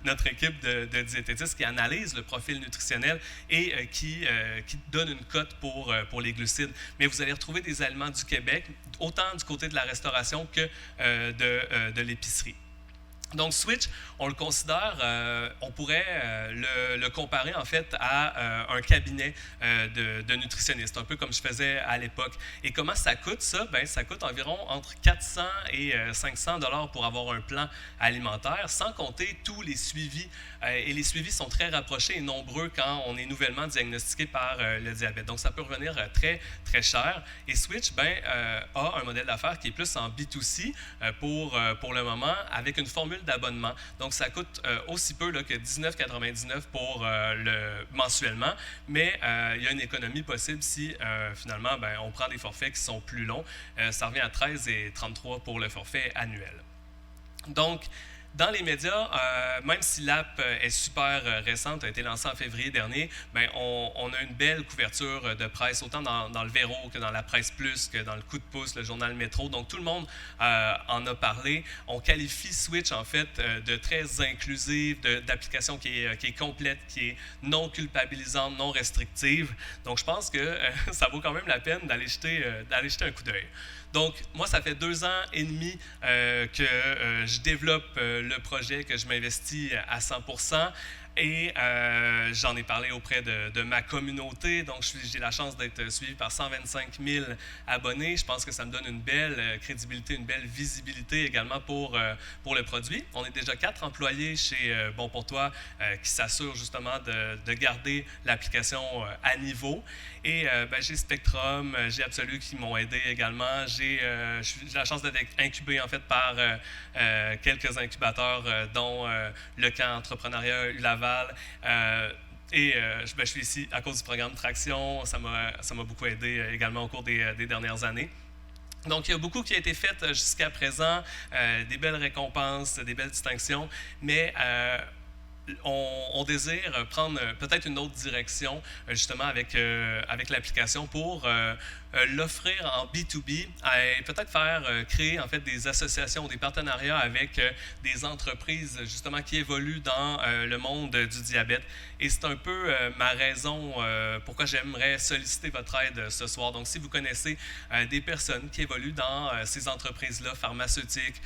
notre équipe de diététistes qui analyse le profil nutritionnel et qui donne une cote pour les glucides. Mais vous allez retrouver des aliments du Québec, autant du côté de la restauration que de l'épicerie. Donc, Switch, on le considère, on pourrait le comparer en fait à un cabinet de nutritionnistes, un peu comme je faisais à l'époque. Et comment ça coûte ça? Ça coûte environ entre 400 et 500 $ pour avoir un plan alimentaire, sans compter tous les suivis. Et les suivis sont très rapprochés et nombreux quand on est nouvellement diagnostiqué par le diabète. Donc, ça peut revenir très, très cher. Et Switch a un modèle d'affaires qui est plus en B2C pour le moment, avec une formule d'abonnement. Donc, ça coûte aussi peu que 19,99 $ mensuellement, mais il y a une économie possible si, finalement, on prend des forfaits qui sont plus longs. Ça revient à 13,33 $ pour le forfait annuel. Donc, dans les médias, même si l'app est super récente, a été lancée en février dernier, on a une belle couverture de presse, autant dans le Véro que dans la Presse Plus, que dans le Coup de pouce, le journal Métro. Donc, tout le monde en a parlé. On qualifie Switch, en fait, de très inclusive, d'application qui est complète, qui est non culpabilisante, non restrictive. Donc, je pense que ça vaut quand même la peine d'aller jeter un coup d'œil. Donc, moi, ça fait 2 ans et demi que je développe le projet, que je m'investis à 100%. Et j'en ai parlé auprès de ma communauté. Donc, j'ai la chance d'être suivi par 125 000 abonnés. Je pense que ça me donne une belle crédibilité, une belle visibilité également pour le produit. On est déjà 4 employés chez Bon pour toi qui s'assurent justement de garder l'application à niveau. Et j'ai Spectrum, j'ai Absolu qui m'ont aidé également. J'ai la chance d'être incubé en fait par quelques incubateurs, dont le camp entrepreneuriat ULaval. Je suis ici à cause du programme Traction. Ça m'a beaucoup aidé également au cours des dernières années. Donc, il y a beaucoup qui a été fait jusqu'à présent, des belles récompenses, des belles distinctions, mais on désire prendre peut-être une autre direction, justement, avec l'application pour l'offrir en B2B et peut-être créer en fait des associations, des partenariats avec des entreprises justement qui évoluent dans le monde du diabète. Et c'est un peu ma raison pourquoi j'aimerais solliciter votre aide ce soir. Donc, si vous connaissez des personnes qui évoluent dans ces entreprises-là, pharmaceutiques,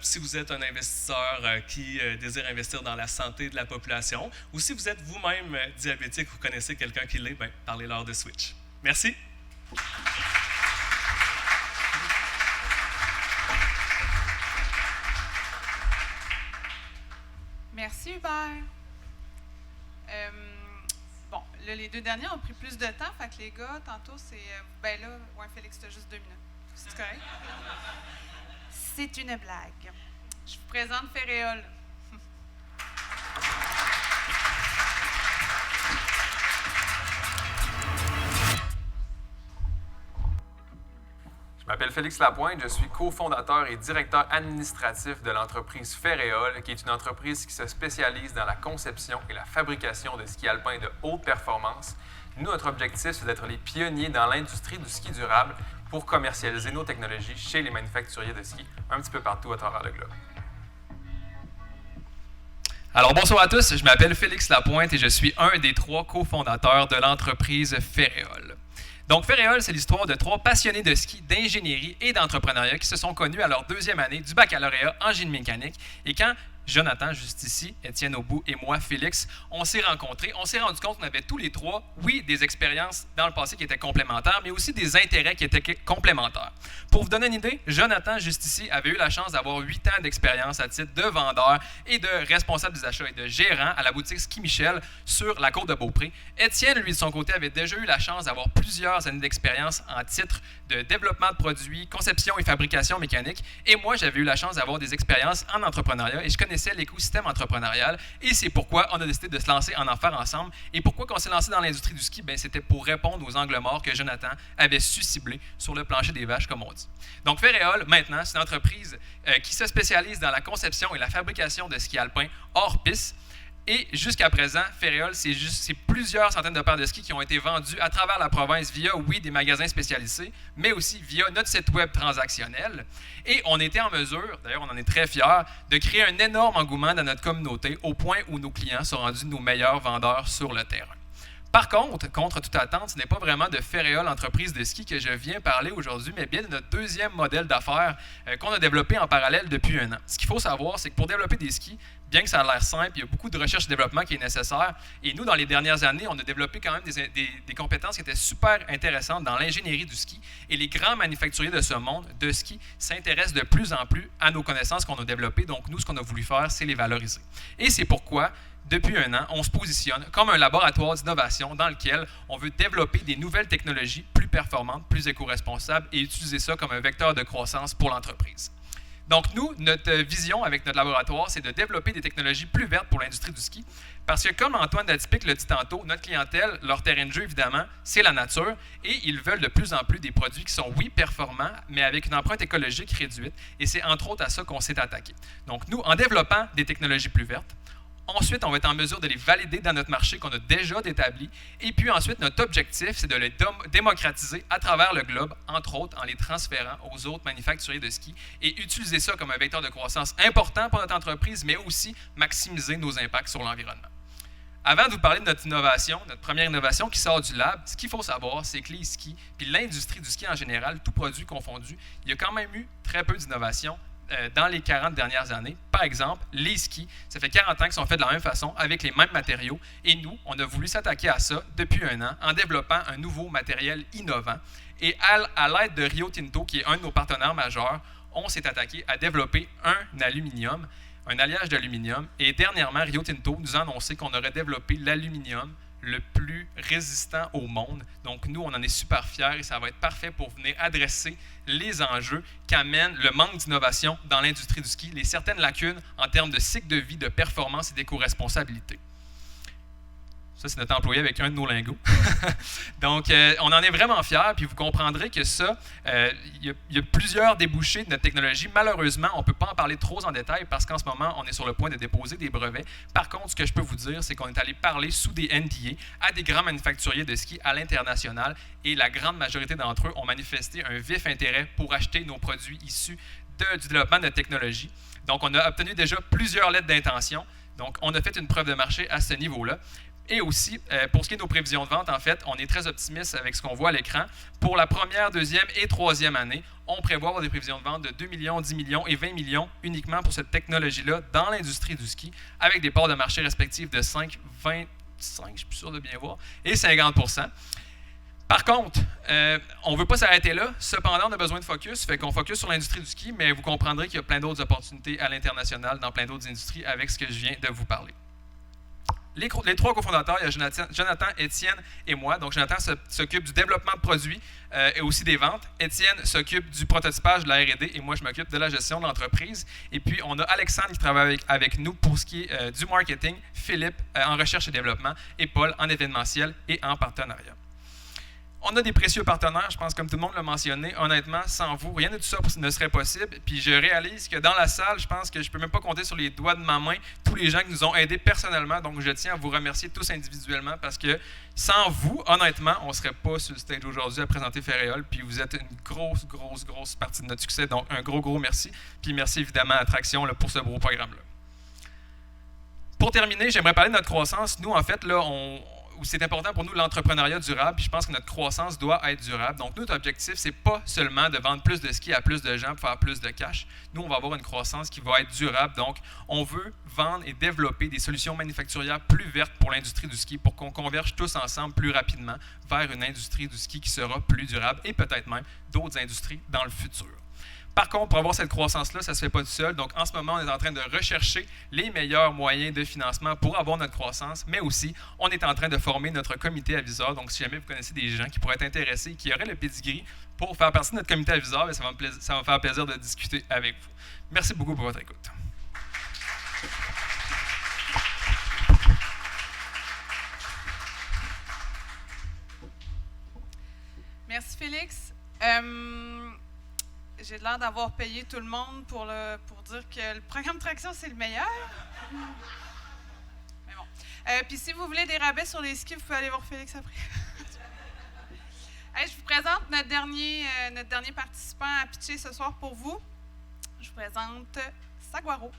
si vous êtes un investisseur qui désire investir dans la santé de la population, ou si vous êtes vous-même diabétique ou connaissez quelqu'un qui l'est, parlez-leur de Switch. Merci. Merci, Hubert. Bon, là, les 2 derniers ont pris plus de temps, fait que les gars, tantôt, c'est... Félix, t'as juste 2 minutes. C'est correct? C'est une blague. Je vous présente Ferréol. Je m'appelle Félix Lapointe, je suis cofondateur et directeur administratif de l'entreprise Ferréol, qui est une entreprise qui se spécialise dans la conception et la fabrication de skis alpins de haute performance. Nous, notre objectif, c'est d'être les pionniers dans l'industrie du ski durable pour commercialiser nos technologies chez les manufacturiers de skis, un petit peu partout à travers le globe. Alors, bonsoir à tous, je m'appelle Félix Lapointe et je suis un des 3 cofondateurs de l'entreprise Ferréol. Donc, Ferréol, c'est l'histoire de 3 passionnés de ski, d'ingénierie et d'entrepreneuriat qui se sont connus à leur 2e année du baccalauréat en génie mécanique. Et quand Jonathan, juste ici, Étienne au bout, et moi, Félix, on s'est rencontrés. On s'est rendu compte qu'on avait tous les trois, oui, des expériences dans le passé qui étaient complémentaires, mais aussi des intérêts qui étaient complémentaires. Pour vous donner une idée, Jonathan, juste ici, avait eu la chance d'avoir 8 ans d'expérience à titre de vendeur et de responsable des achats et de gérant à la boutique Ski Michel sur la côte de Beaupré. Étienne, lui, de son côté, avait déjà eu la chance d'avoir plusieurs années d'expérience en titre de développement de produits, conception et fabrication mécanique. Et moi, j'avais eu la chance d'avoir des expériences en entrepreneuriat et je connaissais l'écosystème entrepreneurial. Et c'est pourquoi on a décidé de se lancer en faire ensemble. Et pourquoi on s'est lancé dans l'industrie du ski? C'était pour répondre aux angles morts que Jonathan avait su cibler sur le plancher des vaches, comme on dit. Donc, Ferréol, maintenant, c'est une entreprise qui se spécialise dans la conception et la fabrication de ski alpin hors piste. Et jusqu'à présent, Ferréol, c'est plusieurs centaines de paires de skis qui ont été vendus à travers la province via, oui, des magasins spécialisés, mais aussi via notre site web transactionnel. Et on était en mesure, d'ailleurs on en est très fiers, de créer un énorme engouement dans notre communauté au point où nos clients sont rendus nos meilleurs vendeurs sur le terrain. Par contre, contre toute attente, ce n'est pas vraiment de Ferréol entreprise de ski que je viens parler aujourd'hui, mais bien de notre deuxième modèle d'affaires qu'on a développé en parallèle depuis 1 an. Ce qu'il faut savoir, c'est que pour développer des skis, bien que ça a l'air simple, il y a beaucoup de recherche et développement qui est nécessaire. Et nous, dans les dernières années, on a développé quand même des compétences qui étaient super intéressantes dans l'ingénierie du ski. Et les grands manufacturiers de ce monde de ski s'intéressent de plus en plus à nos connaissances qu'on a développées. Donc, nous, ce qu'on a voulu faire, c'est les valoriser. Et c'est pourquoi, depuis 1 an, on se positionne comme un laboratoire d'innovation dans lequel on veut développer des nouvelles technologies plus performantes, plus éco-responsables et utiliser ça comme un vecteur de croissance pour l'entreprise. Donc, nous, notre vision avec notre laboratoire, c'est de développer des technologies plus vertes pour l'industrie du ski. Parce que, comme Antoine Datipic le dit tantôt, notre clientèle, leur terrain de jeu, évidemment, c'est la nature. Et ils veulent de plus en plus des produits qui sont, oui, performants, mais avec une empreinte écologique réduite. Et c'est entre autres à ça qu'on s'est attaqué. Donc, nous, en développant des technologies plus vertes, ensuite, on va être en mesure de les valider dans notre marché qu'on a déjà établi. Et puis ensuite, notre objectif, c'est de les démocratiser à travers le globe, entre autres en les transférant aux autres manufacturiers de ski et utiliser ça comme un vecteur de croissance important pour notre entreprise, mais aussi maximiser nos impacts sur l'environnement. Avant de vous parler de notre innovation, notre première innovation qui sort du lab, ce qu'il faut savoir, c'est que les skis, puis l'industrie du ski en général, tout produit confondu, il y a quand même eu très peu d'innovation dans les 40 dernières années. Par exemple, les skis, ça fait 40 ans qu'ils sont faits de la même façon, avec les mêmes matériaux. Et nous, on a voulu s'attaquer à ça depuis 1 an en développant un nouveau matériel innovant. Et à l'aide de Rio Tinto, qui est un de nos partenaires majeurs, on s'est attaqué à développer un aluminium, un alliage d'aluminium. Et dernièrement, Rio Tinto nous a annoncé qu'on aurait développé l'aluminium le plus résistant au monde. Donc, nous, on en est super fiers et ça va être parfait pour venir adresser les enjeux qu'amène le manque d'innovation dans l'industrie du ski, les certaines lacunes en termes de cycle de vie, de performance et d'éco-responsabilité. Ça, c'est notre employé avec un de nos lingots. Donc, on en est vraiment fiers, puis vous comprendrez que ça, il y a plusieurs débouchés de notre technologie. Malheureusement, on ne peut pas en parler trop en détail parce qu'en ce moment, on est sur le point de déposer des brevets. Par contre, ce que je peux vous dire, c'est qu'on est allé parler sous des NDA à des grands manufacturiers de ski à l'international et la grande majorité d'entre eux ont manifesté un vif intérêt pour acheter nos produits issus du développement de notre technologie. Donc, on a obtenu déjà plusieurs lettres d'intention. Donc, on a fait une preuve de marché à ce niveau-là. Et aussi, pour ce qui est de nos prévisions de vente, en fait, on est très optimiste avec ce qu'on voit à l'écran. Pour la première, deuxième et troisième année, on prévoit avoir des prévisions de vente de 2 millions, 10 millions et 20 millions uniquement pour cette technologie-là dans l'industrie du ski, avec des parts de marché respectives de 5, 25, je suis plus sûr de bien voir, et 50%. Par contre, on ne veut pas s'arrêter là. Cependant, on a besoin de focus, fait qu'on focus sur l'industrie du ski, mais vous comprendrez qu'il y a plein d'autres opportunités à l'international dans plein d'autres industries avec ce que je viens de vous parler. Les 3 cofondateurs, il y a Jonathan, Étienne et moi. Donc, Jonathan s'occupe du développement de produits et aussi des ventes. Étienne s'occupe du prototypage de la R&D et moi, je m'occupe de la gestion de l'entreprise. Et puis, on a Alexandre qui travaille avec nous pour ce qui est du marketing, Philippe en recherche et développement et Paul en événementiel et en partenariat. On a des précieux partenaires, je pense, comme tout le monde l'a mentionné. Honnêtement, sans vous, rien de tout ça ne serait possible. Puis je réalise que dans la salle, je pense que je ne peux même pas compter sur les doigts de ma main tous les gens qui nous ont aidés personnellement. Donc, je tiens à vous remercier tous individuellement parce que sans vous, honnêtement, on ne serait pas sur le stage aujourd'hui à présenter Ferréol. Puis vous êtes une grosse partie de notre succès. Donc, un gros merci. Puis merci évidemment à Traction là, pour ce beau programme-là. Pour terminer, j'aimerais parler de notre croissance. Nous, en fait, là, où c'est important pour nous l'entrepreneuriat durable, puis je pense que notre croissance doit être durable. Donc, notre objectif, c'est pas seulement de vendre plus de skis à plus de gens pour faire plus de cash. Nous, on va avoir une croissance qui va être durable. Donc, on veut vendre et développer des solutions manufacturières plus vertes pour l'industrie du ski, pour qu'on converge tous ensemble plus rapidement vers une industrie du ski qui sera plus durable et peut-être même d'autres industries dans le futur. Par contre, pour avoir cette croissance-là, ça ne se fait pas tout seul. Donc, en ce moment, on est en train de rechercher les meilleurs moyens de financement pour avoir notre croissance, mais aussi, on est en train de former notre comité aviseur. Donc, si jamais vous connaissez des gens qui pourraient être intéressés, qui auraient le pedigree pour faire partie de notre comité aviseur, ça va me faire plaisir de discuter avec vous. Merci beaucoup pour votre écoute. Merci, Félix. J'ai l'air d'avoir payé tout le monde pour dire que le programme Traction, c'est le meilleur. Mais bon. Puis si vous voulez des rabais sur les skis, vous pouvez aller voir Félix après. Hey, je vous présente notre dernier participant à pitcher ce soir pour vous. Je vous présente Saguaro.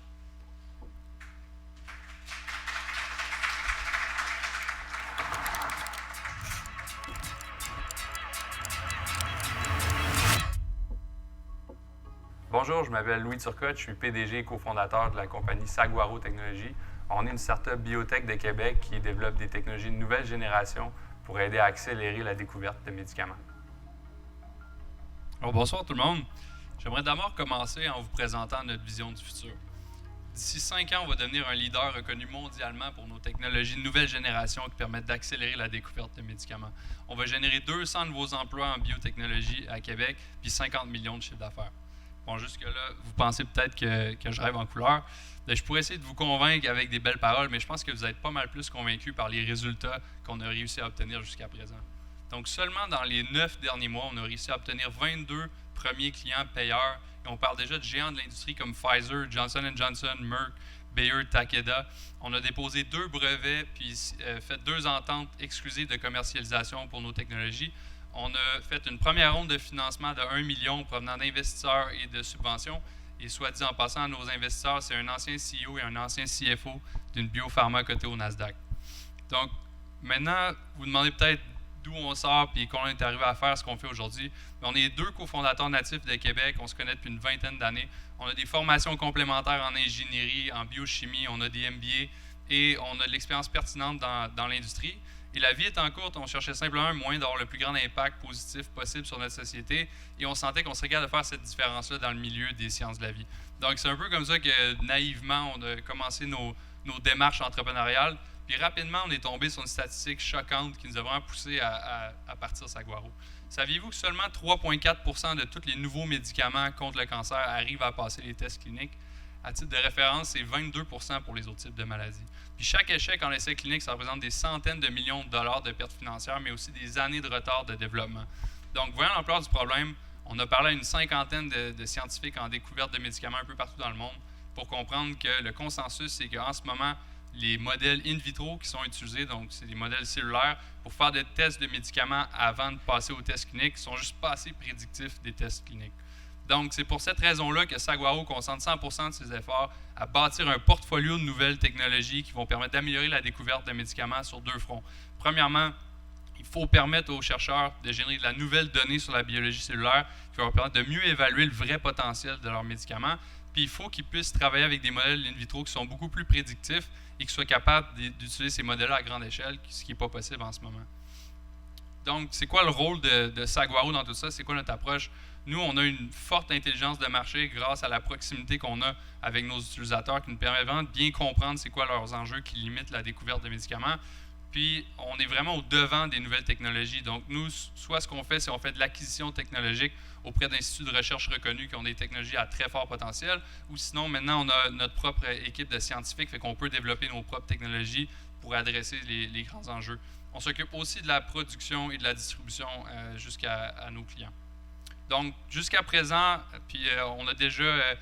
Bonjour, je m'appelle Louis Turcotte, je suis PDG et cofondateur de la compagnie Saguaro Technologies. On est une start-up biotech de Québec qui développe des technologies de nouvelle génération pour aider à accélérer la découverte de médicaments. Alors, bonsoir tout le monde. J'aimerais d'abord commencer en vous présentant notre vision du futur. D'ici 5 ans, on va devenir un leader reconnu mondialement pour nos technologies de nouvelle génération qui permettent d'accélérer la découverte de médicaments. On va générer 200 nouveaux emplois en biotechnologie à Québec, puis 50 millions de chiffres d'affaires. Bon, jusque-là, vous pensez peut-être que je rêve en couleur. Je pourrais essayer de vous convaincre avec des belles paroles, mais je pense que vous êtes pas mal plus convaincus par les résultats qu'on a réussi à obtenir jusqu'à présent. Donc, seulement dans les 9 derniers mois, on a réussi à obtenir 22 premiers clients payeurs. Et on parle déjà de géants de l'industrie comme Pfizer, Johnson & Johnson, Merck, Bayer, Takeda. On a déposé 2 brevets puis fait 2 ententes exclusives de commercialisation pour nos technologies. On a fait une première ronde de financement de 1 million provenant d'investisseurs et de subventions. Et soit dit en passant, nos investisseurs, c'est un ancien CEO et un ancien CFO d'une biopharma cotée au Nasdaq. Donc, maintenant, vous demandez peut-être d'où on sort et qu'on est arrivé à faire ce qu'on fait aujourd'hui. On est 2 cofondateurs natifs de Québec, on se connaît depuis une vingtaine d'années. On a des formations complémentaires en ingénierie, en biochimie, on a des MBA et on a de l'expérience pertinente dans l'industrie. Et la vie étant courte, on cherchait simplement un moyen d'avoir le plus grand impact positif possible sur notre société et on sentait qu'on serait capable de faire cette différence-là dans le milieu des sciences de la vie. Donc, c'est un peu comme ça que, naïvement, on a commencé nos démarches entrepreneuriales. Puis rapidement, on est tombé sur une statistique choquante qui nous a vraiment poussé à partir de Saguaro. Saviez-vous que seulement 3,4% de tous les nouveaux médicaments contre le cancer arrivent à passer les tests cliniques? À titre de référence, c'est 22% pour les autres types de maladies. Puis chaque échec en essai clinique, ça représente des centaines de millions de dollars de pertes financières, mais aussi des années de retard de développement. Donc, voyant l'ampleur du problème, on a parlé à une cinquantaine de scientifiques en découverte de médicaments un peu partout dans le monde pour comprendre que le consensus, c'est qu'en ce moment, les modèles in vitro qui sont utilisés, donc c'est des modèles cellulaires, pour faire des tests de médicaments avant de passer aux tests cliniques, ne sont juste pas assez prédictifs des tests cliniques. Donc, c'est pour cette raison-là que Saguaro concentre 100% de ses efforts à bâtir un portfolio de nouvelles technologies qui vont permettre d'améliorer la découverte de médicaments sur 2 fronts. Premièrement, il faut permettre aux chercheurs de générer de la nouvelle donnée sur la biologie cellulaire qui va leur permettre de mieux évaluer le vrai potentiel de leurs médicaments. Puis, il faut qu'ils puissent travailler avec des modèles in vitro qui sont beaucoup plus prédictifs et qui soient capables d'utiliser ces modèles à grande échelle, ce qui n'est pas possible en ce moment. Donc, c'est quoi le rôle de Saguaro dans tout ça? C'est quoi notre approche? Nous, on a une forte intelligence de marché grâce à la proximité qu'on a avec nos utilisateurs qui nous permet vraiment de bien comprendre c'est quoi leurs enjeux qui limitent la découverte de médicaments. Puis, on est vraiment au devant des nouvelles technologies. Donc, nous, soit ce qu'on fait, c'est qu'on fait de l'acquisition technologique auprès d'instituts de recherche reconnus qui ont des technologies à très fort potentiel, ou sinon, maintenant, on a notre propre équipe de scientifiques, fait qu'on peut développer nos propres technologies pour adresser les grands enjeux. On s'occupe aussi de la production et de la distribution jusqu'à nos clients. Donc, jusqu'à présent, puis on a déjà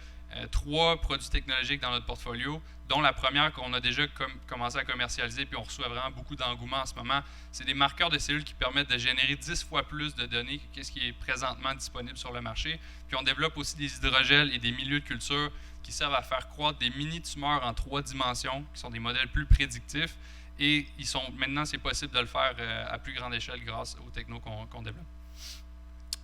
3 produits technologiques dans notre portfolio, dont la première qu'on a déjà commencé à commercialiser, puis on reçoit vraiment beaucoup d'engouement en ce moment. C'est des marqueurs de cellules qui permettent de générer 10 fois plus de données que ce qui est présentement disponible sur le marché. Puis on développe aussi des hydrogels et des milieux de culture qui servent à faire croître des mini-tumeurs en 3 dimensions, qui sont des modèles plus prédictifs. Et maintenant, c'est possible de le faire à plus grande échelle grâce aux technos qu'on développe.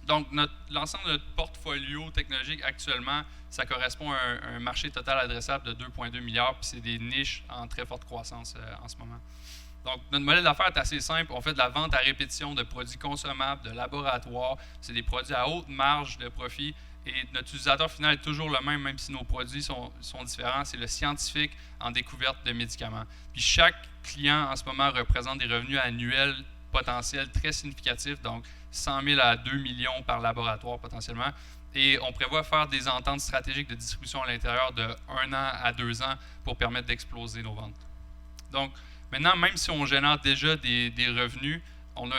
Donc, l'ensemble de notre portfolio technologique actuellement, ça correspond à un marché total adressable de 2,2 milliards, puis c'est des niches en très forte croissance en ce moment. Donc, notre modèle d'affaires est assez simple. On fait de la vente à répétition de produits consommables, de laboratoire. C'est des produits à haute marge de profit. Et notre utilisateur final est toujours le même si nos produits sont différents. C'est le scientifique en découverte de médicaments. Puis chaque client en ce moment représente des revenus annuels potentiels très significatifs, donc 100 000 à 2 millions par laboratoire potentiellement. Et on prévoit faire des ententes stratégiques de distribution à l'intérieur de 1 an à 2 ans pour permettre d'exploser nos ventes. Donc, maintenant, même si on génère déjà des revenus, on a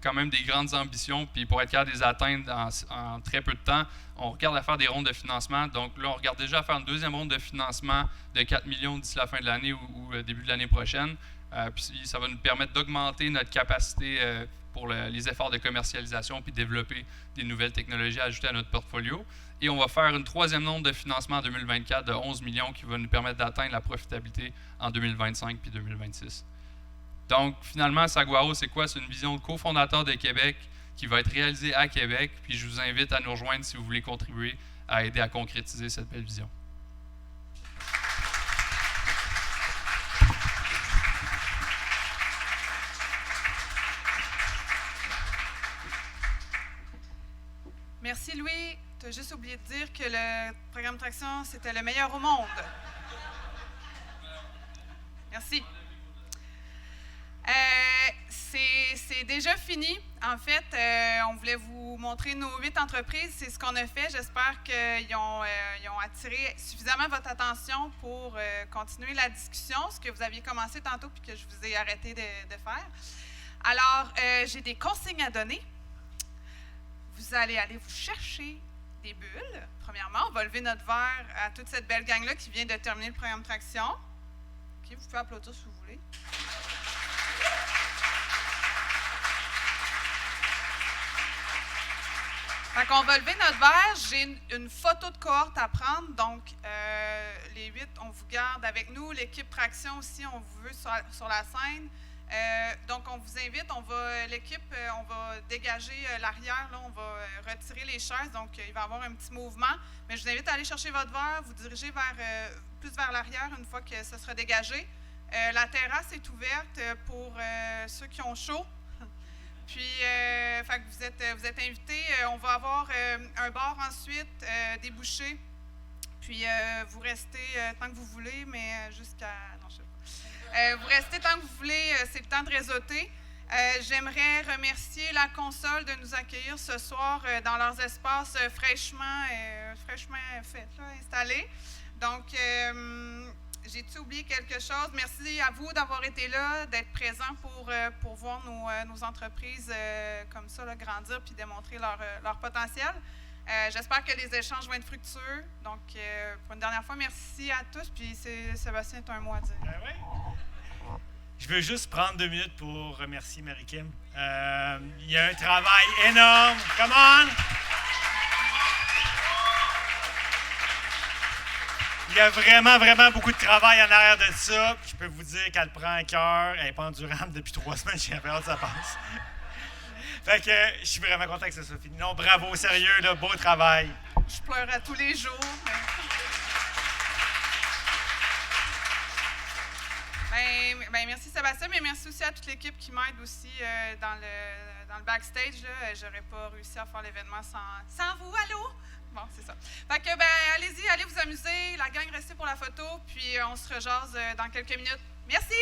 quand même des grandes ambitions, puis pour être capable de les atteindre en très peu de temps, on regarde à faire des rondes de financement. Donc là, on regarde déjà à faire une deuxième ronde de financement de 4 millions d'ici la fin de l'année ou début de l'année prochaine. Puis ça va nous permettre d'augmenter notre capacité pour les efforts de commercialisation puis développer des nouvelles technologies à ajouter à notre portfolio. Et on va faire une troisième ronde de financement en 2024 de 11 millions qui va nous permettre d'atteindre la profitabilité en 2025 puis 2026. Donc, finalement, Saguaro, c'est quoi? C'est une vision de cofondateur de Québec qui va être réalisée à Québec. Puis je vous invite à nous rejoindre si vous voulez contribuer à aider à concrétiser cette belle vision. Merci, Louis. Tu as juste oublié de dire que le programme Traction, c'était le meilleur au monde. Merci. C'est déjà fini. En fait, on voulait vous montrer nos 8 entreprises. C'est ce qu'on a fait. J'espère qu'ils ont attiré suffisamment votre attention pour continuer la discussion, ce que vous aviez commencé tantôt puis que je vous ai arrêté de faire. Alors, j'ai des consignes à donner. Vous allez aller vous chercher des bulles. Premièrement, on va lever notre verre à toute cette belle gang-là qui vient de terminer le programme Traction. OK, vous pouvez applaudir si vous voulez. Fait qu'on va lever notre verre. J'ai une photo de cohorte à prendre. Donc, les 8, on vous garde avec nous. L'équipe Traction aussi, on vous veut sur la scène. Donc, on vous invite. L'équipe, on va dégager l'arrière. Là, on va retirer les chaises. Donc, il va y avoir un petit mouvement. Mais je vous invite à aller chercher votre verre, vous diriger plus vers l'arrière une fois que ce sera dégagé. La terrasse est ouverte pour ceux qui ont chaud. Puis, fait que vous êtes invités. On va avoir un bar ensuite, des bouchées. Puis, vous restez tant que vous voulez, mais jusqu'à... Non, je sais pas. Vous restez tant que vous voulez. C'est le temps de réseauter. J'aimerais remercier la console de nous accueillir ce soir dans leurs espaces fraîchement faits, installés. Donc, j'ai-tu oublié quelque chose? Merci à vous d'avoir été là, d'être présents pour voir nos entreprises comme ça là, grandir puis démontrer leur potentiel. J'espère que les échanges vont être fructueux. Donc, pour une dernière fois, merci à tous. Puis, Sébastien, tu as un mot à dire. Oui. Je veux juste prendre 2 minutes pour remercier Marie-Kim. Il y a un travail énorme. Come on! Il y a vraiment, vraiment beaucoup de travail en arrière de ça. Je peux vous dire qu'elle prend un cœur. Elle n'est pas endurable depuis 3 semaines. J'ai hâte que ça passe. Fait que je suis vraiment content que ça soit fini. Non, bravo, sérieux, là, beau travail. Je pleure à tous les jours. Ben, merci Sébastien, mais merci aussi à toute l'équipe qui m'aide aussi dans le backstage. J'aurais pas réussi à faire l'événement sans vous. Allô? Bon, c'est ça. Fait que, allez-y, allez vous amuser. La gang, restez pour la photo, puis on se rejase dans quelques minutes. Merci!